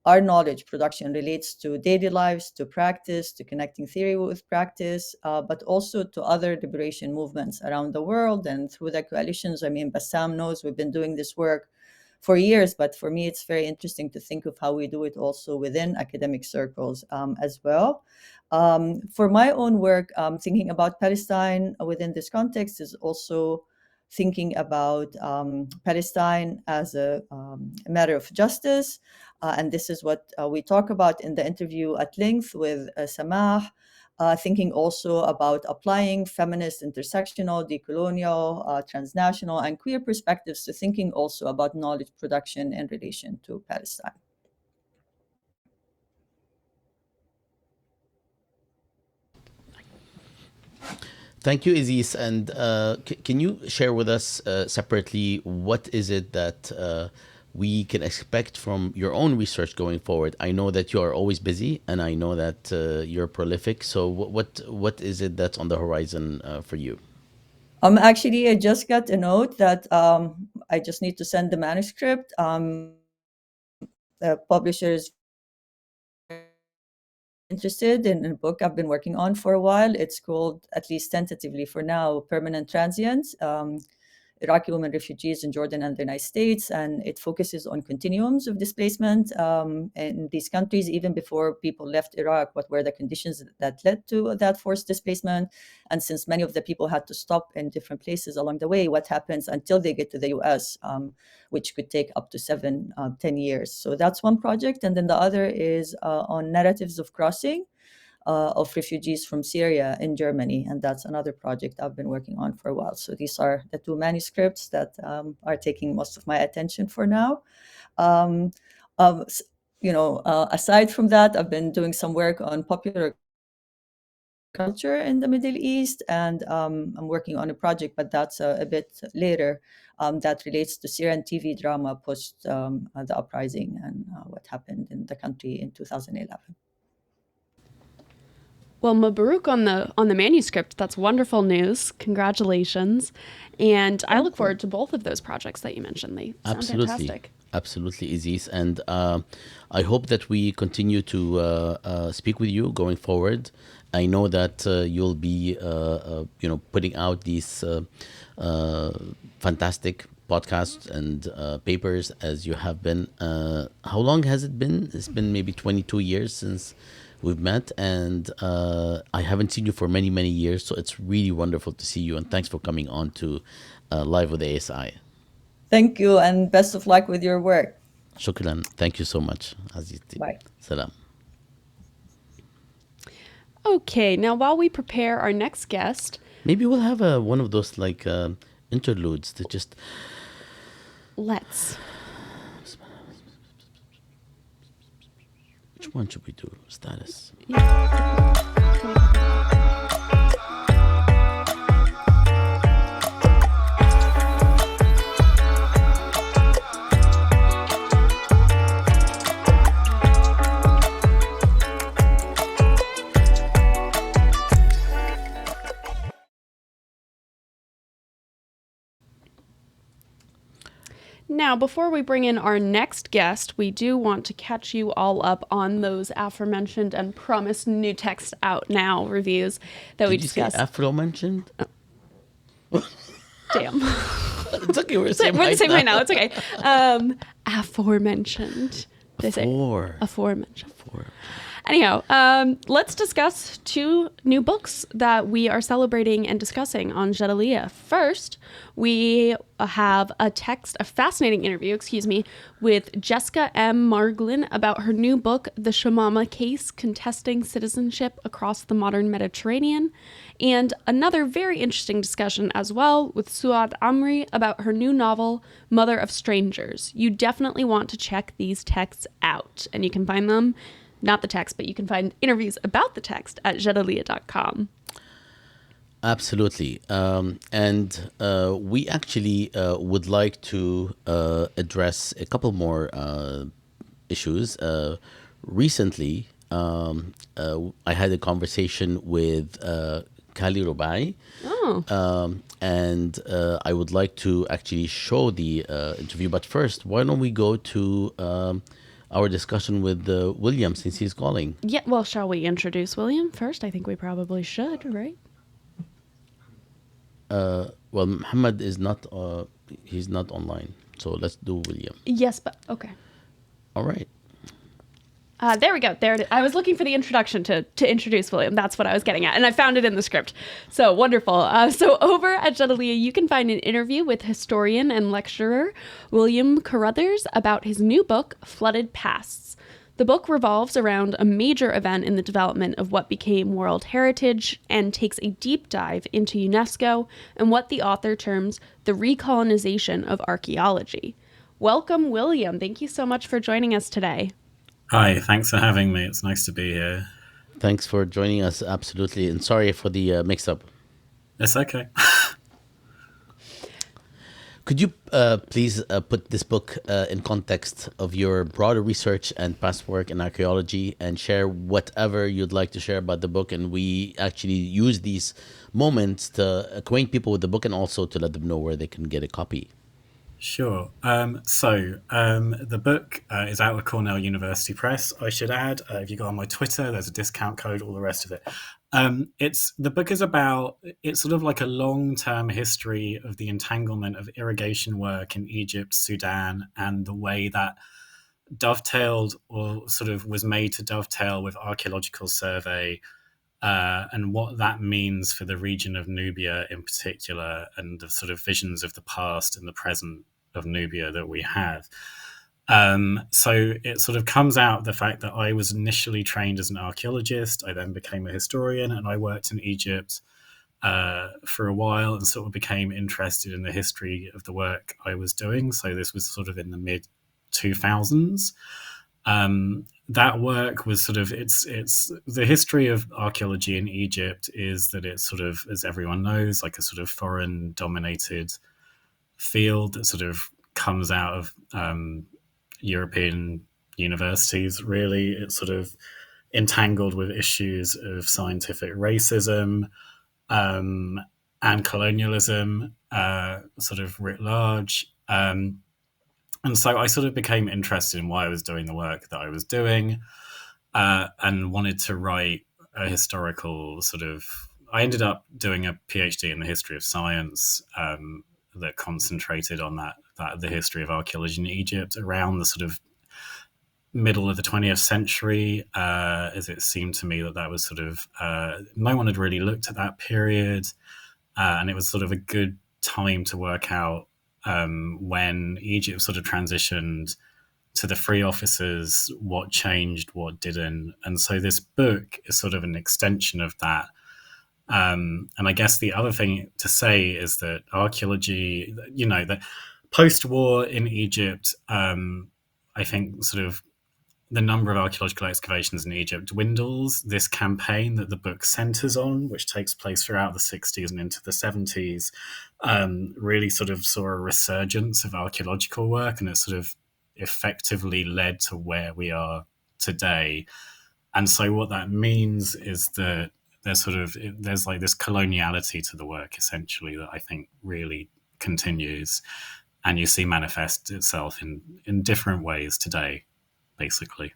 our knowledge production relates to daily lives, to practice, to connecting theory with practice, but also to other liberation movements around the world and through the coalitions. I mean, Bassam knows we've been doing this work for years, but for me, it's very interesting to think of how we do it also within academic circles as well. For my own work, thinking about Palestine within this context is also thinking about Palestine as a matter of justice. And this is what we talk about in the interview at length with Samah, thinking also about applying feminist, intersectional, decolonial, transnational, and queer perspectives to thinking also about knowledge production in relation to Palestine. Thank you, Aziz. And can you share with us separately what is it that we can expect from your own research going forward? I know that you are always busy, and I know that you're prolific. So what is it that's on the horizon for you? Actually, I just got a note that I just need to send the manuscript. The publisher is interested in a book I've been working on for a while. It's called, at least tentatively for now, Permanent Transients, Iraqi women refugees in Jordan and the United States. And it focuses on continuums of displacement in these countries, even before people left Iraq. What were the conditions that led to that forced displacement? And since many of the people had to stop in different places along the way, what happens until they get to the US, which could take up to 10 years. So that's one project. And then the other is on narratives of crossing of refugees from Syria in Germany. And that's another project I've been working on for a while. So these are the two manuscripts that are taking most of my attention for now. Aside from that, I've been doing some work on popular culture in the Middle East, and I'm working on a project, but that's a bit later, that relates to Syrian TV drama post the uprising and what happened in the country in 2011. Well, Mabarouk on the manuscript. That's wonderful news. Congratulations. And I look forward to both of those projects that you mentioned. They sound fantastic. Absolutely, Aziz. And I hope that we continue to speak with you going forward. I know that you'll be, putting out these fantastic podcasts and papers as you have been. How long has it been? It's been maybe 22 years since we've met, and I haven't seen you for many, many years. So it's really wonderful to see you. And thanks for coming on to Live with ASI. Thank you, and best of luck with your work. Shukran. Thank you so much, Azizti. Bye. Salam. Okay, now while we prepare our next guest, maybe we'll have one of those interludes to just. Let's. Which one should we do? Status. Yeah. Now, before we bring in our next guest, we do want to catch you all up on those aforementioned and promised new text out now reviews that we discussed. Did you say aforementioned? Damn. It's okay. We're the same right now. It's okay. Aforementioned. Aforementioned. Anyhow, let's discuss two new books that we are celebrating and discussing on Jadaliyya. First, we have a fascinating interview, with Jessica M. Marglin about her new book, The Shamama Case, Contesting Citizenship Across the Modern Mediterranean, and another very interesting discussion as well with Suad Amri about her new novel, Mother of Strangers. You definitely want to check these texts out, and you can find them, not the text, but you can find interviews about the text at jadaliyya.com. Absolutely. And we actually would like to address a couple more issues. Recently, I had a conversation with Kali Rubaii. And I would like to actually show the interview. But first, why don't we go to our discussion with William, since he's calling? Yeah, well, shall we introduce William first? I think we probably should, right? Well, Muhammad is not, he's not online. So let's do William. Yes, but okay. All right. There we go. There it is. I was looking for the introduction to introduce William. That's what I was getting at. And I found it in the script. So wonderful. So over at Jadaliyya, you can find an interview with historian and lecturer William Carruthers about his new book, Flooded Pasts. The book revolves around a major event in the development of what became World Heritage and takes a deep dive into UNESCO and what the author terms the recolonization of archaeology. Welcome, William. Thank you so much for joining us today. Hi, thanks for having me. It's nice to be here. Thanks for joining us. Absolutely. And sorry for the mix-up. It's okay. Could you please put this book in context of your broader research and past work in archaeology, and share whatever you'd like to share about the book? And we actually use these moments to acquaint people with the book and also to let them know where they can get a copy. Sure. The book is out of Cornell University Press, I should add. If you go on my Twitter, there's a discount code, all the rest of it. The book is about, it's sort of like a long-term history of the entanglement of irrigation work in Egypt, Sudan, and the way that dovetailed, or sort of was made to dovetail, with archaeological survey, and what that means for the region of Nubia in particular, and the sort of visions of the past and the present of Nubia that we have. So it sort of comes out of the fact that I was initially trained as an archaeologist. I then became a historian, and I worked in Egypt for a while, and sort of became interested in the history of the work I was doing. So this was sort of in the mid 2000s. That work was sort of, it's the history of archaeology in Egypt is that it's sort of, as everyone knows, like a sort of foreign dominated field that sort of comes out of European universities. Really, it's sort of entangled with issues of scientific racism and colonialism, sort of writ large. And so I sort of became interested in why I was doing the work that I was doing, and wanted to write a historical sort of, I ended up doing a PhD in the history of science that concentrated on the history of archaeology in Egypt around the sort of middle of the 20th century, as it seemed to me that was sort of, no one had really looked at that period, and it was sort of a good time to work out when Egypt sort of transitioned to the free officers, what changed, what didn't. And so this book is sort of an extension of that. And I guess the other thing to say is that archaeology, the post-war in Egypt, I think sort of the number of archaeological excavations in Egypt dwindles. This campaign that the book centers on, which takes place throughout the 60s and into the 70s, really sort of saw a resurgence of archaeological work, and it sort of effectively led to where we are today. And so what that means is that there's like this coloniality to the work, essentially, that I think really continues, and you see manifest itself in different ways today, basically.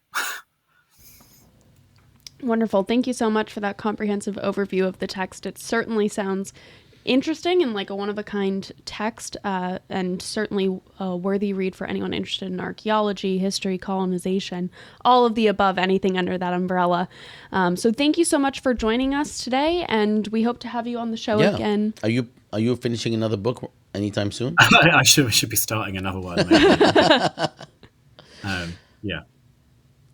Wonderful. Thank you so much for that comprehensive overview of the text. It certainly sounds interesting and like a one-of-a-kind text, and certainly a worthy read for anyone interested in archaeology, history, colonization, all of the above, anything under that umbrella. So thank you so much for joining us today, and we hope to have you on the show again. Are you finishing another book anytime soon? I should be starting another one. Yeah.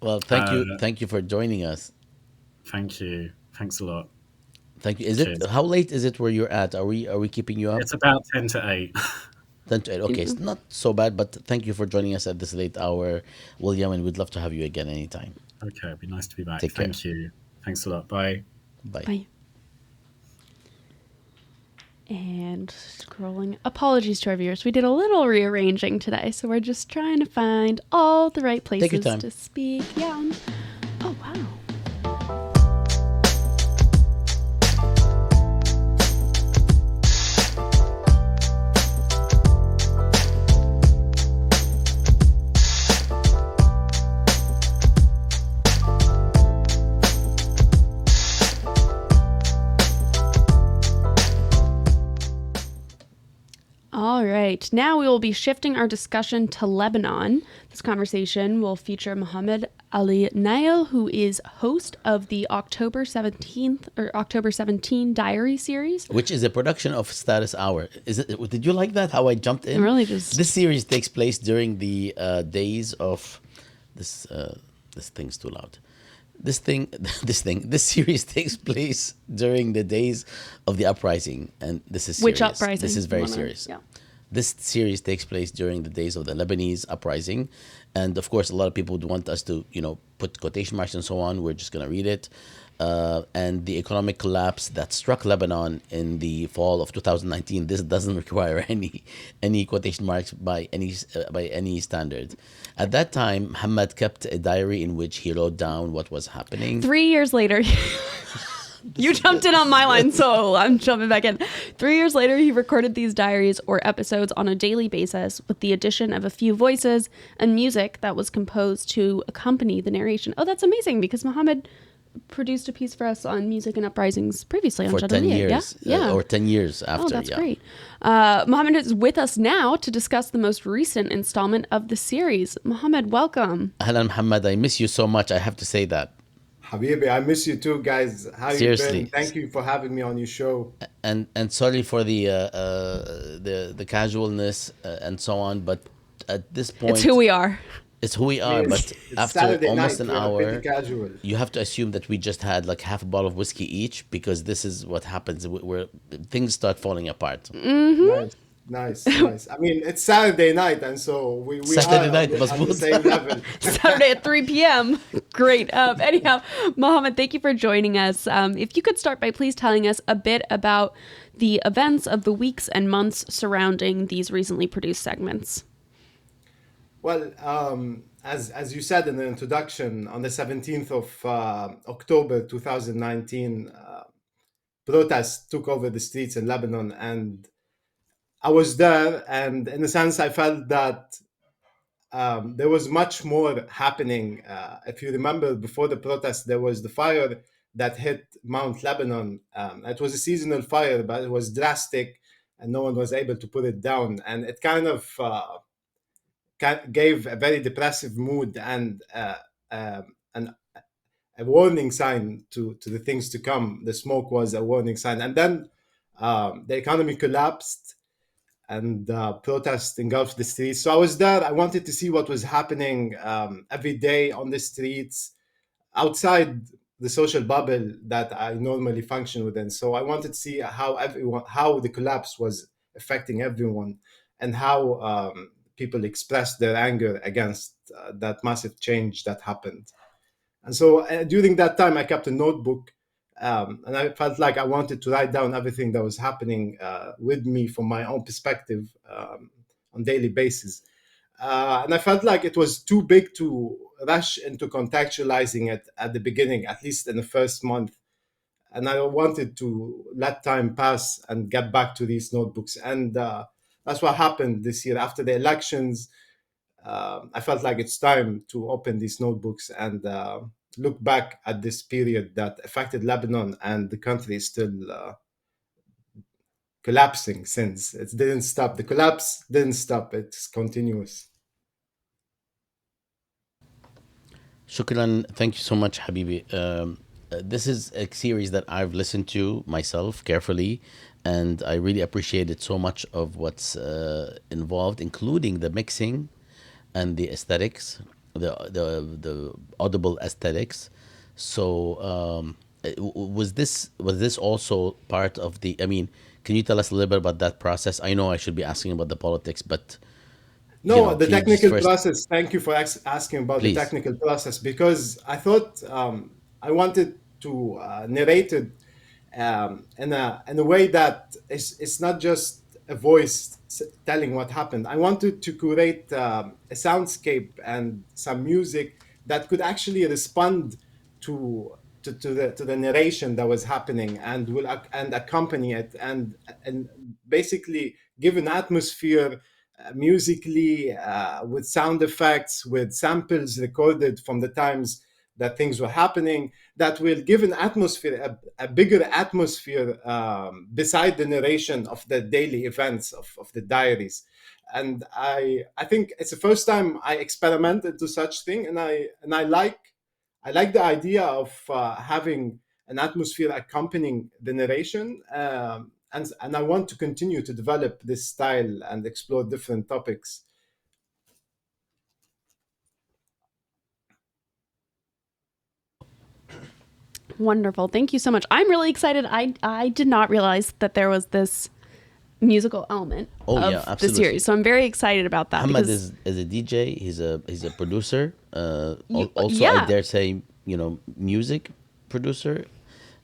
Well, thank you for joining us. Thank you. Thanks a lot. Thank you. Cheers. How late is it where you're at? Are we keeping you up? It's about 10 to 8. 10 to 8. Okay, it's not so bad, but thank you for joining us at this late hour, William, and we'd love to have you again anytime. Okay, it'd be nice to be back. Take care. Thank you. Thanks a lot. Bye. Bye. Bye. And scrolling. Apologies to our viewers. We did a little rearranging today, so we're just trying to find all the right places Take your time. to speak. Yeah. Oh, wow. All right. Now we will be shifting our discussion to Lebanon. This conversation will feature Mohamad Ali Nayel, who is host of the October 17 diary series, which is a production of Status Hour. Did you like that? How I jumped in? Really, just this series takes place during the days of this. This thing's too loud. This series takes place during the days of the uprising, and this is serious. Which uprising? This is very serious. Yeah. This series takes place during the days of the Lebanese uprising, and of course, a lot of people would want us to, put quotation marks and so on. We're just going to read it. And the economic collapse that struck Lebanon in the fall of 2019. This doesn't require any quotation marks by any standard. At that time, Mohamad kept a diary in which he wrote down what was happening. 3 years later, you jumped in on my line, so I'm jumping back in. 3 years later, he recorded these diaries or episodes on a daily basis with the addition of a few voices and music that was composed to accompany the narration. Oh, that's amazing, because Mohamad produced a piece for us on music and uprisings previously on for 10 years, yeah. Or 10 years after. Oh, that's great. Mohamad is with us now to discuss the most recent installment of the series. Mohamad, welcome. Ahlan, Mohamad, I miss you so much. I have to say that. Habibi, I miss you too, guys. How Seriously. you been? Thank you for having me on your show. And sorry for the casualness and so on, but at this point, it's who we are. It's who we are, but after Saturday almost night, an hour, you have to assume that we just had like half a bottle of whiskey each, because this is what happens where things start falling apart. Mm-hmm. Nice. I mean, it's Saturday night, and so we Saturday are night, on the same level. Saturday at 3 p.m. Great. Anyhow, Mohamad, thank you for joining us. If you could start by please telling us a bit about the events of the weeks and months surrounding these recently produced segments. Well, as you said in the introduction, on the 17th of October 2019, protests took over the streets in Lebanon, and I was there, and in a sense, I felt that there was much more happening. If you remember, before the protest, there was the fire that hit Mount Lebanon. It was a seasonal fire, but it was drastic, and no one was able to put it down. And it kind of gave a very depressive mood and a warning sign to the things to come. The smoke was a warning sign. And then the economy collapsed, and protests engulfed the streets. So I was there. I wanted to see what was happening every day on the streets, outside the social bubble that I normally function within. So I wanted to see how the collapse was affecting everyone, and how people expressed their anger against that massive change that happened. And so during that time, I kept a notebook, and I felt like I wanted to write down everything that was happening with me from my own perspective on daily basis. And I felt like it was too big to rush into contextualizing it at the beginning, at least in the first month. And I wanted to let time pass and get back to these notebooks. And that's what happened this year. After the elections, I felt like it's time to open these notebooks and look back at this period that affected Lebanon, and the country is still collapsing since. It didn't stop. The collapse didn't stop. It's continuous. Shukran. Thank you so much, Habibi. This is a series that I've listened to myself carefully, and I really appreciated so much of what's involved, including the mixing and the aesthetics, the audible aesthetics. So was this also part of the? I mean, can you tell us a little bit about that process? I know I should be asking about the politics, but no, the can you just technical first, process. Thank you for asking about the please? technical process, because I thought I wanted to narrate it in a way that it's not just a voice telling what happened. I wanted to curate a soundscape and some music that could actually respond to the narration that was happening, and and accompany it, and basically give an atmosphere musically, with sound effects, with samples recorded from the times that things were happening, that will give an atmosphere, a bigger atmosphere, beside the narration of the daily events of the diaries. And I think it's the first time I experimented to such thing, and I like the idea of having an atmosphere accompanying the narration, and I want to continue to develop this style and explore different topics. Wonderful. Thank you so much. I'm really excited. I did not realize that there was this musical element of the series. So I'm very excited about that. Muhammad is a DJ. He's a producer. Also, I dare say, music producer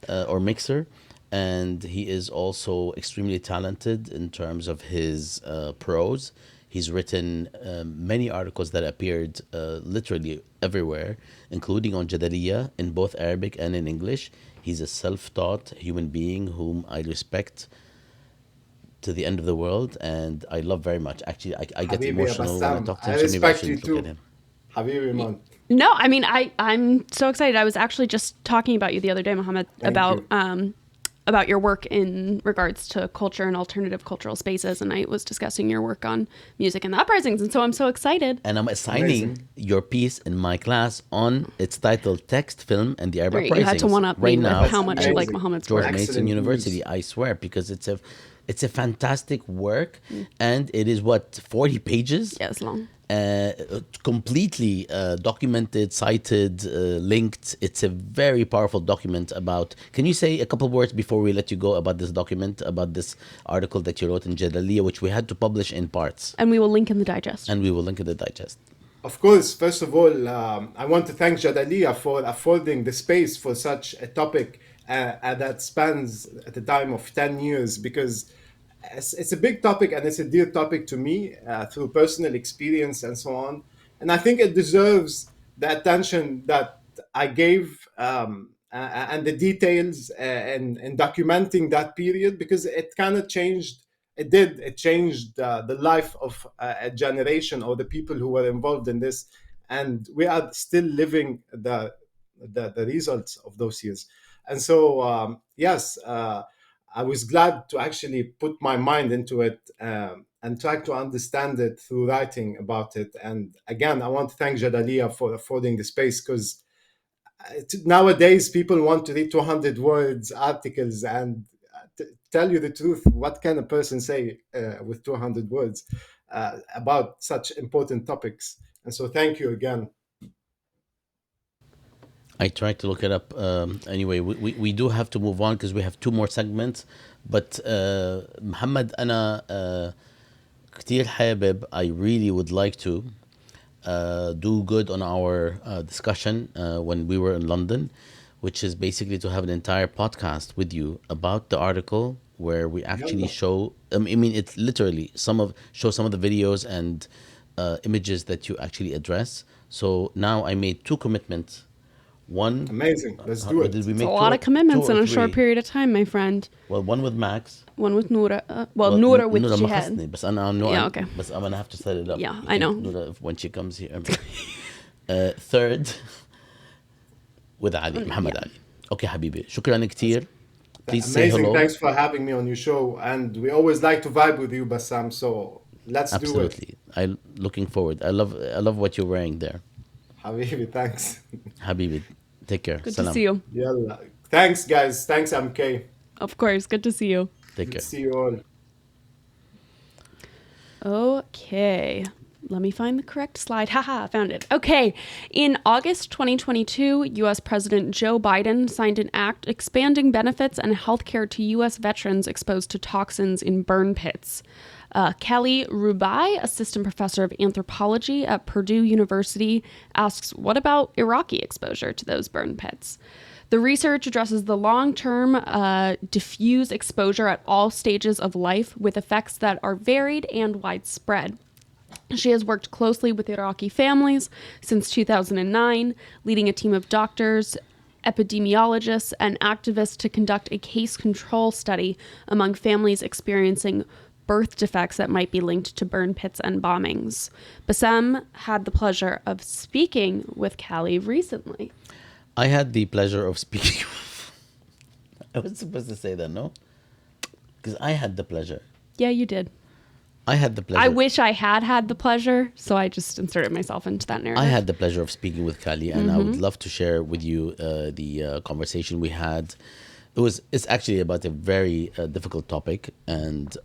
or mixer, and he is also extremely talented in terms of his prose. He's written many articles that appeared literally everywhere, including on Jadaliyya in both Arabic and in English. He's a self-taught human being whom I respect to the end of the world, and I love very much. Actually, I get Habibi emotional when I Bassam, talk to I him, so maybe I respect you shouldn't look at too. him. Habibi man. No, I mean, I'm so excited. I was actually just talking about you the other day, Mohammed, about your work in regards to culture and alternative cultural spaces, and I was discussing your work on music and the uprisings, and so I'm so excited. And I'm assigning your piece in my class on its titled Text, Film, and the Arab Great, Uprisings. you had to one-up me right with now how much you at like Mohammed's George work. Mason Excellent University, news. I swear, because it's a fantastic work, and it is 40 pages. Yeah, it's long. Completely documented, cited, linked. It's a very powerful document about. Can you say a couple words before we let you go about this document, about this article that you wrote in Jadaliyya, which we had to publish in parts? And we will link in the digest. And we will link in the digest. Of course, first of all, I want to thank Jadaliyya for affording the space for such a topic that spans at the time of 10 years, because it's a big topic and it's a dear topic to me through personal experience and so on. And I think it deserves the attention that I gave, and the details in documenting that period, because it kind of changed. It changed the life of a generation, or the people who were involved in this, and we are still living the results of those years. And so yes, I was glad to actually put my mind into it, and try to understand it through writing about it. And again, I want to thank Jadaliyya for affording the space, because nowadays people want to read 200 words articles, and tell you the truth, what can a person say with 200 words about such important topics? And so thank you again. I tried to look it up. Anyway, we do have to move on because we have two more segments. But Muhammad, أنا كتير حابب, I really would like to do good on our discussion when we were in London, which is basically to have an entire podcast with you about the article where we actually show, I mean, it's literally show some of the videos and images that you actually address. So now I made two commitments. One, Amazing. Let's do it. did we It's make a lot of commitments in a short three? period of time, my friend. Well, one with Max. One with Noura. Noura with Noura ما Jehad. خصني, بس أنا know. Yeah, okay. But I'm gonna have to set it up. Yeah, I know. Noura, when she comes here. Third, with Ali, Mohamad Ali. Okay, حبيبي. شكرا كتير. Please say Amazing. hello. Thanks for having me on your show. And we always like to vibe with you, Bassam. So let's do it. Absolutely. I'm looking forward. I love what you're wearing there. Habibi, thanks. Habibi, take care. Good Salam. to see you. Yalla. Thanks, guys. Thanks, MK. Of course, good to see you. Take Good care. to see you all. Okay. Let me find the correct slide. Haha, I found it. Okay. In August 2022, U.S. President Joe Biden signed an act expanding benefits and healthcare to U.S. veterans exposed to toxins in burn pits. Kelly Rubaii, assistant professor of anthropology at Purdue University, asks, what about Iraqi exposure to those burn pits? The research addresses the long-term diffuse exposure at all stages of life with effects that are varied and widespread. She has worked closely with Iraqi families since 2009, leading a team of doctors, epidemiologists, and activists to conduct a case control study among families experiencing birth defects that might be linked to burn pits and bombings. Bassam had the pleasure of speaking with Callie recently. I had the pleasure of speaking. I was supposed to say that, no? Because I had the pleasure. Yeah, you did. I had the pleasure. I wish I had the pleasure, so I just inserted myself into that narrative. I had the pleasure of speaking with Kali, and I would love to share with you the conversation we had. It's actually about a very difficult topic, and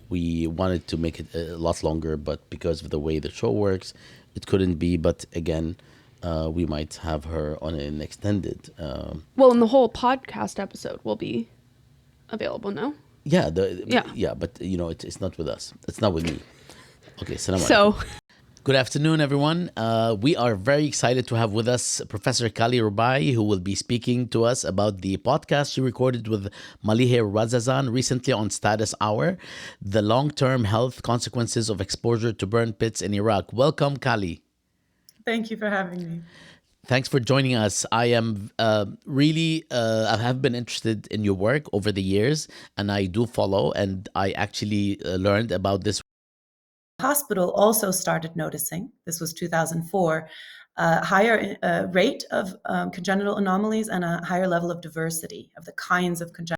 we wanted to make it a lot longer, but because of the way the show works, it couldn't be. But again, we might have her on an extended. Well, and the whole podcast episode will be available now. Yeah, but it's not with us. It's not with me. Okay, salam alaikum. So, good afternoon, everyone. We are very excited to have with us Professor Kali Rubaii, who will be speaking to us about the podcast she recorded with Malihe Razazan recently on Status Hour, the long-term health consequences of exposure to burn pits in Iraq. Welcome, Kali. Thank you for having me. Thanks for joining us. I am I have been interested in your work over the years, and I do follow, and I actually learned about this. Hospital also started noticing, this was 2004, a higher rate of congenital anomalies and a higher level of diversity of the kinds of congenital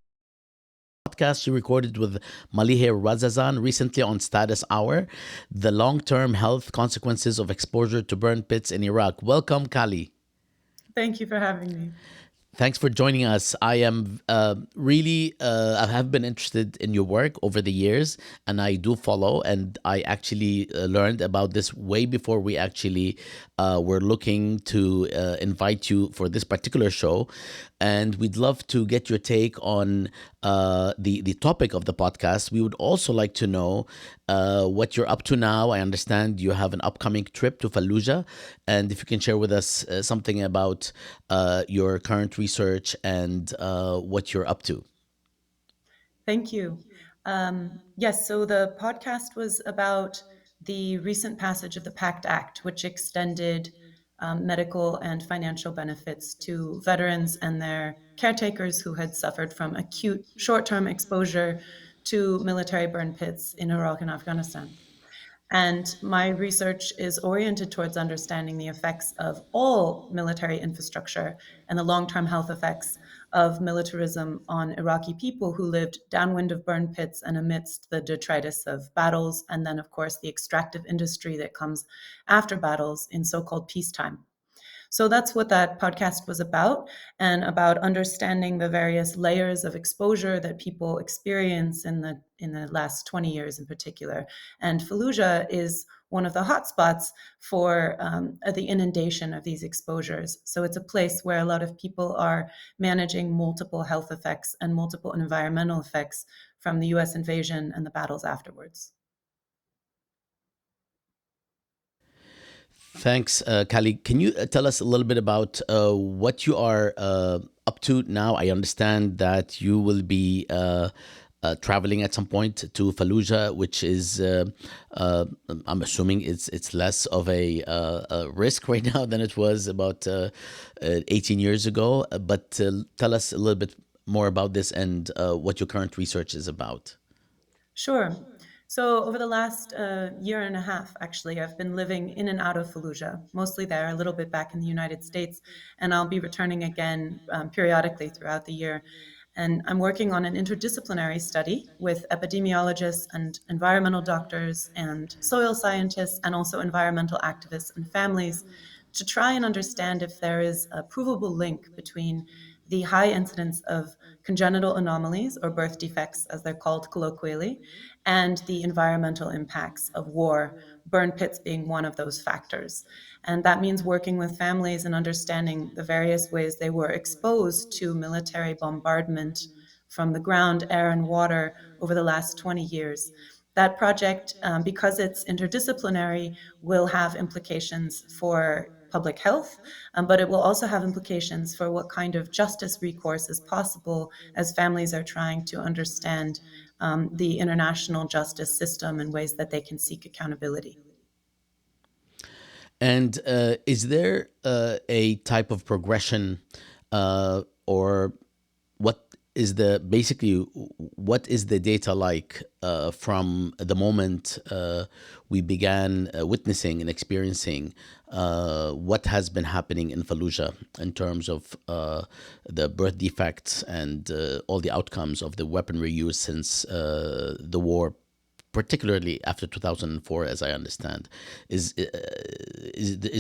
Podcast she recorded with Malihe Razazan recently on Status Hour, the long-term health consequences of exposure to burn pits in Iraq. Welcome, Kali. Thank you for having me. Thanks for joining us. I am I have been interested in your work over the years, and I do follow, and I actually learned about this way before we actually were looking to invite you for this particular show. And we'd love to get your take on the topic of the podcast. We would also like to know what you're up to now. I understand you have an upcoming trip to Fallujah, and if you can share with us something about your current research and what you're up to. Thank you. Yes, so the podcast was about the recent passage of the PACT Act, which extended medical and financial benefits to veterans and their caretakers who had suffered from acute short-term exposure to military burn pits in Iraq and Afghanistan. And my research is oriented towards understanding the effects of all military infrastructure and the long-term health effects of militarism on Iraqi people who lived downwind of burn pits and amidst the detritus of battles, and then, of course, the extractive industry that comes after battles in so-called peacetime. So that's what that podcast was about, and about understanding the various layers of exposure that people experience in the last 20 years in particular. And Fallujah is one of the hotspots for the inundation of these exposures. So it's a place where a lot of people are managing multiple health effects and multiple environmental effects from the US invasion and the battles afterwards. Thanks, Kali. Can you tell us a little bit about what you are up to now? I understand that you will be traveling at some point to Fallujah, which is, I'm assuming it's less of a risk right now than it was about 18 years ago. But tell us a little bit more about this and what your current research is about. Sure. So over the last year and a half, actually, I've been living in and out of Fallujah, mostly there, a little bit back in the United States, and I'll be returning again periodically throughout the year. And I'm working on an interdisciplinary study with epidemiologists and environmental doctors and soil scientists and also environmental activists and families to try and understand if there is a provable link between the high incidence of congenital anomalies or birth defects, as they're called colloquially, and the environmental impacts of war, burn pits being one of those factors. And that means working with families and understanding the various ways they were exposed to military bombardment from the ground, air, and water over the last 20 years. That project, because it's interdisciplinary, will have implications for public health, but it will also have implications for what kind of justice recourse is possible as families are trying to understand the international justice system and ways that they can seek accountability. And is there a type of progression or what is the data like from the moment we began witnessing and experiencing what has been happening in Fallujah in terms of the birth defects and all the outcomes of the weaponry used since the war, particularly after 2004, as I understand? Is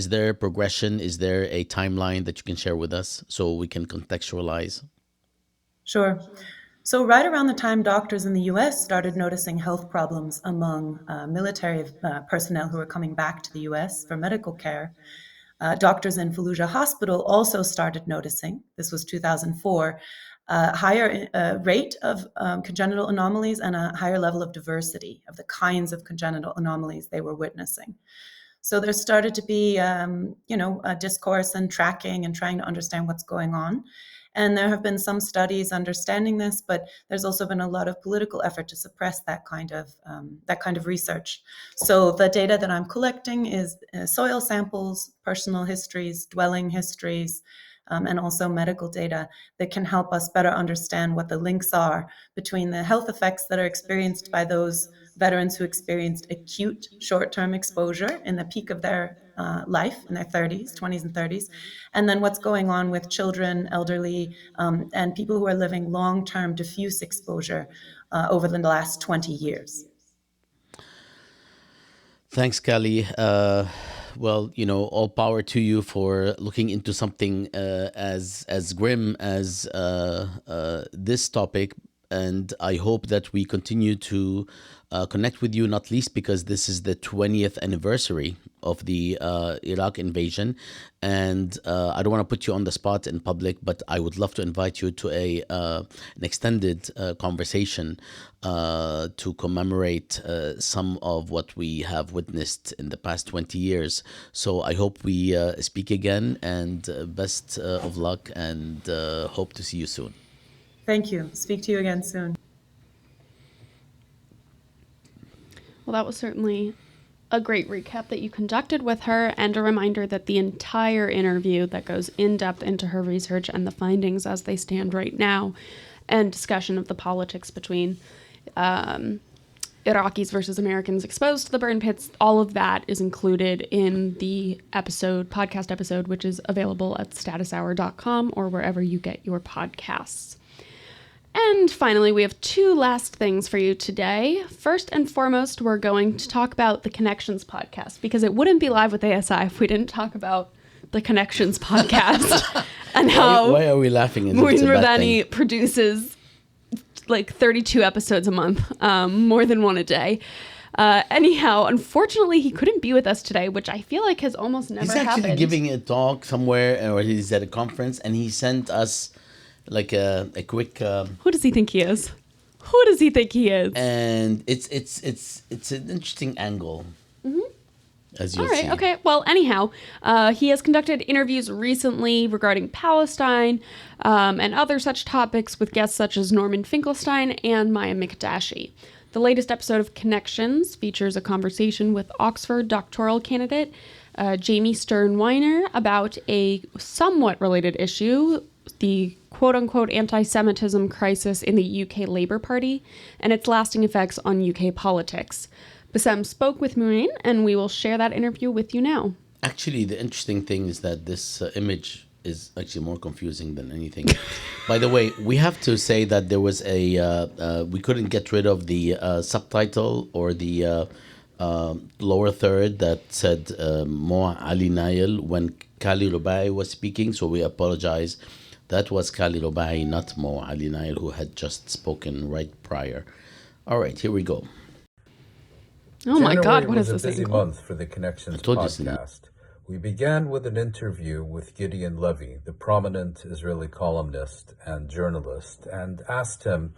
there progression? Is there a timeline that you can share with us so we can contextualize? Sure. So right around the time doctors in the US started noticing health problems among military personnel who were coming back to the US for medical care, doctors in Fallujah Hospital also started noticing, this was 2004, a higher rate of congenital anomalies and a higher level of diversity of the kinds of congenital anomalies they were witnessing. So there started to be, a discourse and tracking and trying to understand what's going on. And there have been some studies understanding this, but there's also been a lot of political effort to suppress that kind of research. So the data that I'm collecting is soil samples, personal histories, dwelling histories, and also medical data that can help us better understand what the links are between the health effects that are experienced by those veterans who experienced acute short-term exposure in the peak of their life, in their 20s and 30s, and then what's going on with children, elderly, and people who are living long-term diffuse exposure over the last 20 years. Thanks, Kali. Well, all power to you for looking into something as grim as this topic. And I hope that we continue to connect with you, not least because this is the 20th anniversary of the Iraq invasion. And I don't want to put you on the spot in public, but I would love to invite you to an extended conversation to commemorate some of what we have witnessed in the past 20 years. So I hope we speak again, and best of luck, and hope to see you soon. Thank you. Speak to you again soon. Well, that was certainly a great recap that you conducted with her, and a reminder that the entire interview that goes in depth into her research and the findings as they stand right now, and discussion of the politics between Iraqis versus Americans exposed to the burn pits, all of that is included in the podcast episode, which is available at statushour.com or wherever you get your podcasts. And finally, we have two last things for you today. First and foremost, we're going to talk about the Connections podcast, because it wouldn't be live with ASI if we didn't talk about the Connections podcast and how why are we laughing? Mouin Rabani produces like 32 episodes a month, more than one a day. Anyhow, unfortunately, he couldn't be with us today, which I feel like has almost never happened. He's actually giving a talk somewhere, or he's at a conference, and he sent us like a quick. Who does he think he is? Who does he think he is? And it's an interesting angle. Mm-hmm. as you'll All right. see. Okay. Well, anyhow, he has conducted interviews recently regarding Palestine and other such topics with guests such as Norman Finkelstein and Maya Mikdashi. The latest episode of Connections features a conversation with Oxford doctoral candidate Jamie Stern-Weiner about a somewhat related issue, the quote-unquote anti-Semitism crisis in the UK Labour Party and its lasting effects on UK politics. Bassam spoke with Mouin, and we will share that interview with you now. Actually, the interesting thing is that this image is actually more confusing than anything. By the way, we have to say that there was we couldn't get rid of the subtitle or the lower third that said Mohamad Ali Nayel when Kali Rubaii was speaking, so we apologize. That was Kali Rubaii, not Mohamad Ali Nayel, who had just spoken right prior. All right, here we go. Oh my God, what was is this a busy angle? month for the Connections podcast. We began with an interview with Gideon Levy, the prominent Israeli columnist and journalist, and asked him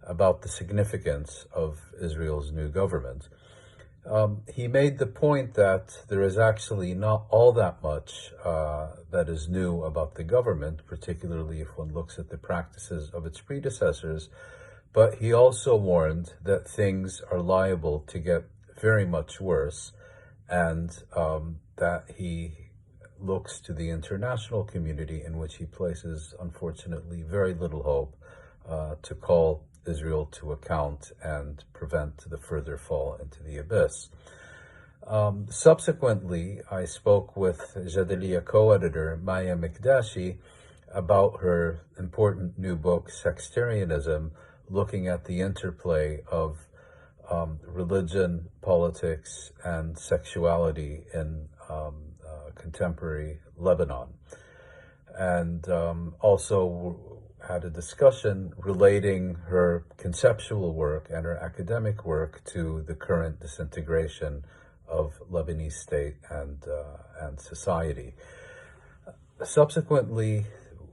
about the significance of Israel's new government. He made the point that there is actually not all that much that is new about the government, particularly if one looks at the practices of its predecessors, but he also warned that things are liable to get very much worse, and that he looks to the international community, in which he places, unfortunately, very little hope, to call Israel to account and prevent the further fall into the abyss. Subsequently, I spoke with Jadaliya co-editor Maya Mikdashi about her important new book, Sectarianism, looking at the interplay of religion, politics, and sexuality in contemporary Lebanon. And also had a discussion relating her conceptual work and her academic work to the current disintegration of Lebanese state and society. Subsequently,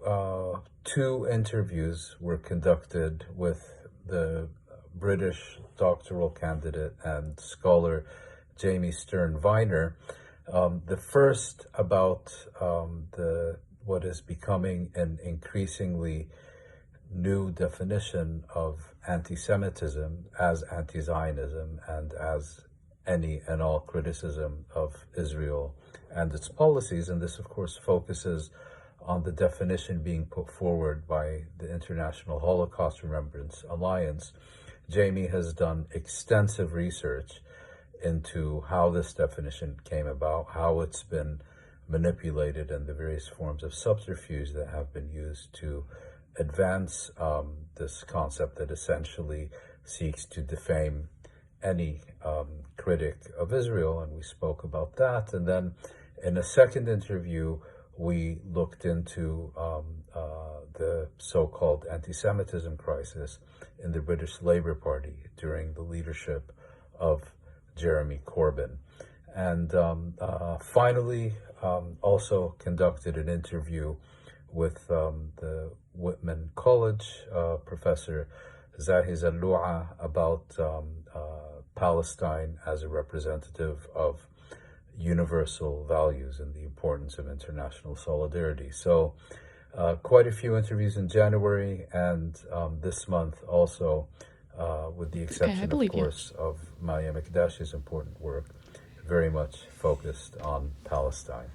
2 interviews were conducted with the British doctoral candidate and scholar Jamie Stern-Weiner. The first about what is becoming an increasingly new definition of anti-Semitism as anti-Zionism and as any and all criticism of Israel and its policies. And this, of course, focuses on the definition being put forward by the International Holocaust Remembrance Alliance. Jamie has done extensive research into how this definition came about, how it's been manipulated, and the various forms of subterfuge that have been used to advance this concept that essentially seeks to defame any critic of Israel, and we spoke about that. And then in a second interview, we looked into the so-called anti-Semitism crisis in the British Labour Party during the leadership of Jeremy Corbyn. And finally, also conducted an interview with the Whitman College professor Zahi Zalloua about Palestine as a representative of universal values and the importance of international solidarity. So quite a few interviews in January, and this month also, with the exception, of course, of Maya Mikdashi's important work, very much focused on Palestine.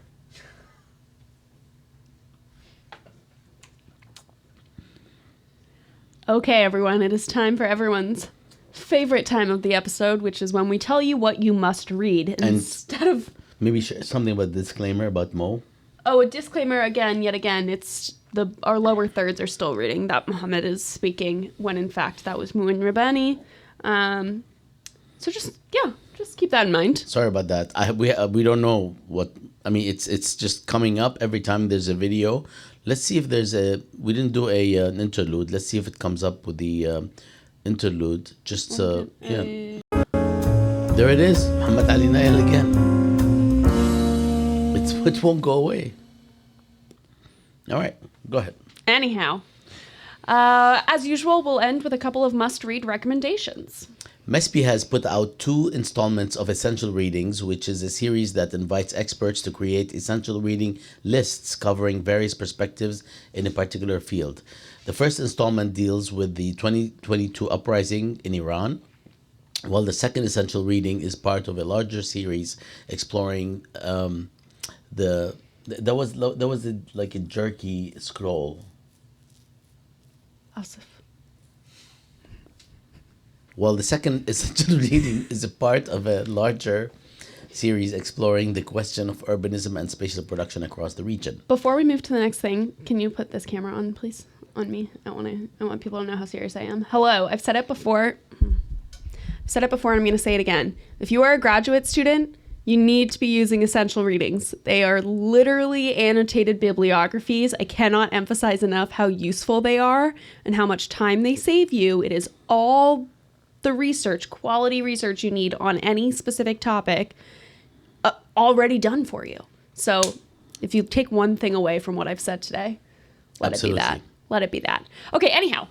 Okay, everyone, it is time for everyone's favorite time of the episode, which is when we tell you what you must read instead of... Maybe something about the disclaimer about Mo. Oh, a disclaimer yet again, it's our lower thirds are still reading that Mohammed is speaking when in fact that was Mouin Rabani. So just keep that in mind. Sorry about that. We don't know what, I mean, it's just coming up every time there's a video. Let's see if there's we didn't do an interlude. Let's see if it comes up with the interlude. Just, yeah. There it is. Mohamad Ali Nayel again. It won't go away. All right, go ahead. Anyhow, as usual, we'll end with a couple of must-read recommendations. MESPI has put out 2 installments of Essential Readings, which is a series that invites experts to create essential reading lists covering various perspectives in a particular field. The first installment deals with the 2022 uprising in Iran, while the second essential reading is part of a larger series exploring there was like a jerky scroll. Asif. Well, the second essential reading is a part of a larger series exploring the question of urbanism and spatial production across the region. Before we move to the next thing, can you put this camera on, please? On me. I want people to know how serious I am. Hello, I've said it before. And I'm going to say it again. If you are a graduate student, you need to be using essential readings. They are literally annotated bibliographies. I cannot emphasize enough how useful they are and how much time they save you. It is all the research, quality research you need on any specific topic already done for you. So if you take one thing away from what I've said today, let it be that. Let it be that. Okay, anyhow,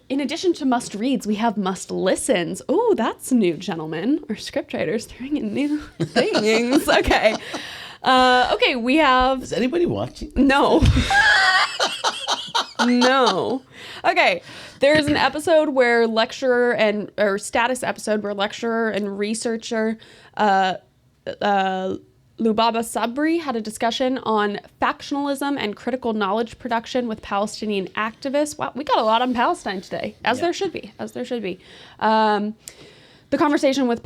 in addition to must reads, we have must listens. Oh, that's new, gentlemen. Our scriptwriters throwing in new things. Okay. Okay, we have... Is anybody watching? No. No. Okay. There's an episode where status episode where lecturer and researcher Lubaba Sabri had a discussion on factionalism and critical knowledge production with Palestinian activists. Wow, we got a lot on Palestine today, as there should be. The conversation was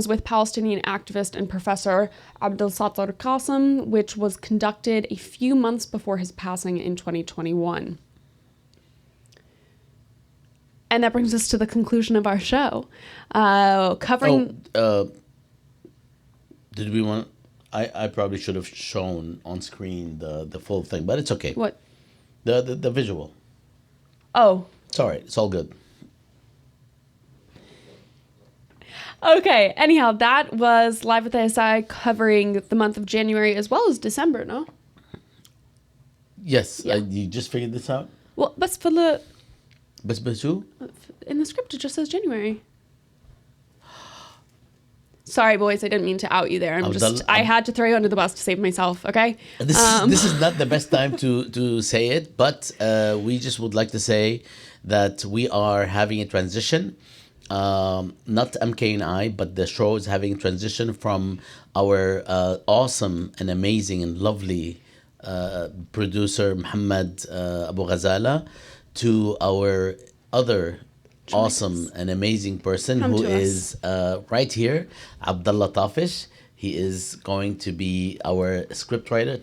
with Palestinian activist and professor Abdel Sattar Qasim, which was conducted a few months before his passing in 2021. And that brings us to the conclusion of our show, covering... did we want... I probably should have shown on screen the full thing, but it's okay. What? The visual. Oh. It's all right. It's all good. Okay. Anyhow, that was Live with ASI covering the month of January as well as December, no? Yes. Yeah. You just figured this out? Well, بس في ال... بس who? In the script, it just says January. Sorry, boys. I didn't mean to out you there. I had to throw you under the bus to save myself, okay? This is not the best time to say it, but we just would like to say that we are having a transition. Not MK and I, but the show is having a transition from our awesome and amazing and lovely producer, Mohamad Abu Ghazala, to our other awesome and amazing person who is right here, Abdullah Tafish. He is going to be our scriptwriter.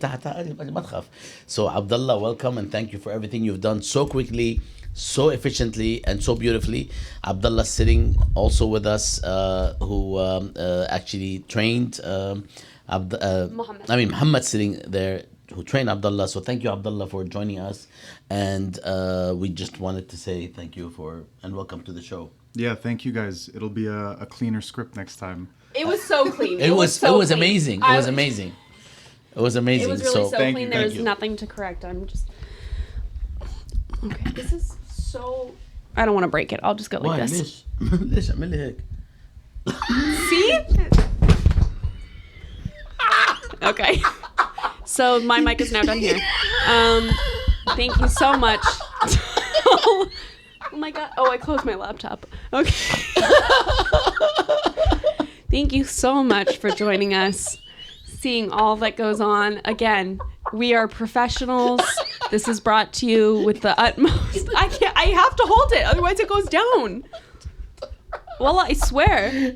So Abdullah, welcome and thank you for everything you've done so quickly, so efficiently, and so beautifully. Abdullah sitting also with us, who actually trained Muhammad sitting there, who trained Abdullah. So thank you, Abdullah, for joining us. And we just wanted to say thank you and welcome to the show. Yeah, thank you guys. It'll be a cleaner script next time. It was so clean. It was amazing. It was amazing. It was amazing. It was really so clean. There was you. nothing to correct. I'm just... Okay, this is so... I don't want to break it. I'll just go like this. ليش اعمل لي هيك؟ See? Okay. So my mic is now done here. Thank you so much. Oh my God. Oh, I closed my laptop. Okay. Thank you so much for joining us, seeing all that goes on. Again, we are professionals. This is brought to you with the utmost. I have to hold it, otherwise it goes down. Well, I swear.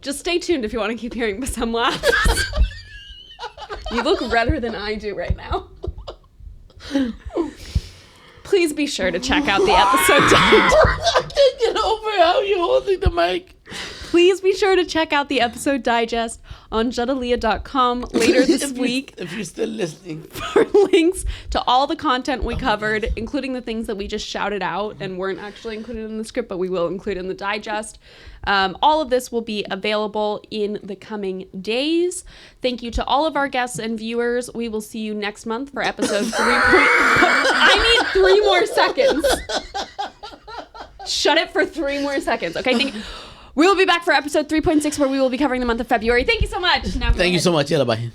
Just stay tuned if you want to keep hearing Bassam laughs. You look redder than I do right now. Please be sure to check out the episode. I can't get over how you're holding the mic. Please be sure to check out the episode digest on jadalia.com later this week. If you're still listening. For links to all the content we covered, including the things that we just shouted out and weren't actually included in the script, but we will include in the digest. All of this will be available in the coming days. Thank you to all of our guests and viewers. We will see you next month for episode 3. I need 3 more seconds. Shut it for 3 more seconds. Okay, we will be back for episode 3.6 where we will be covering the month of February. Thank you so much. Thank you so much. Yalla, bye.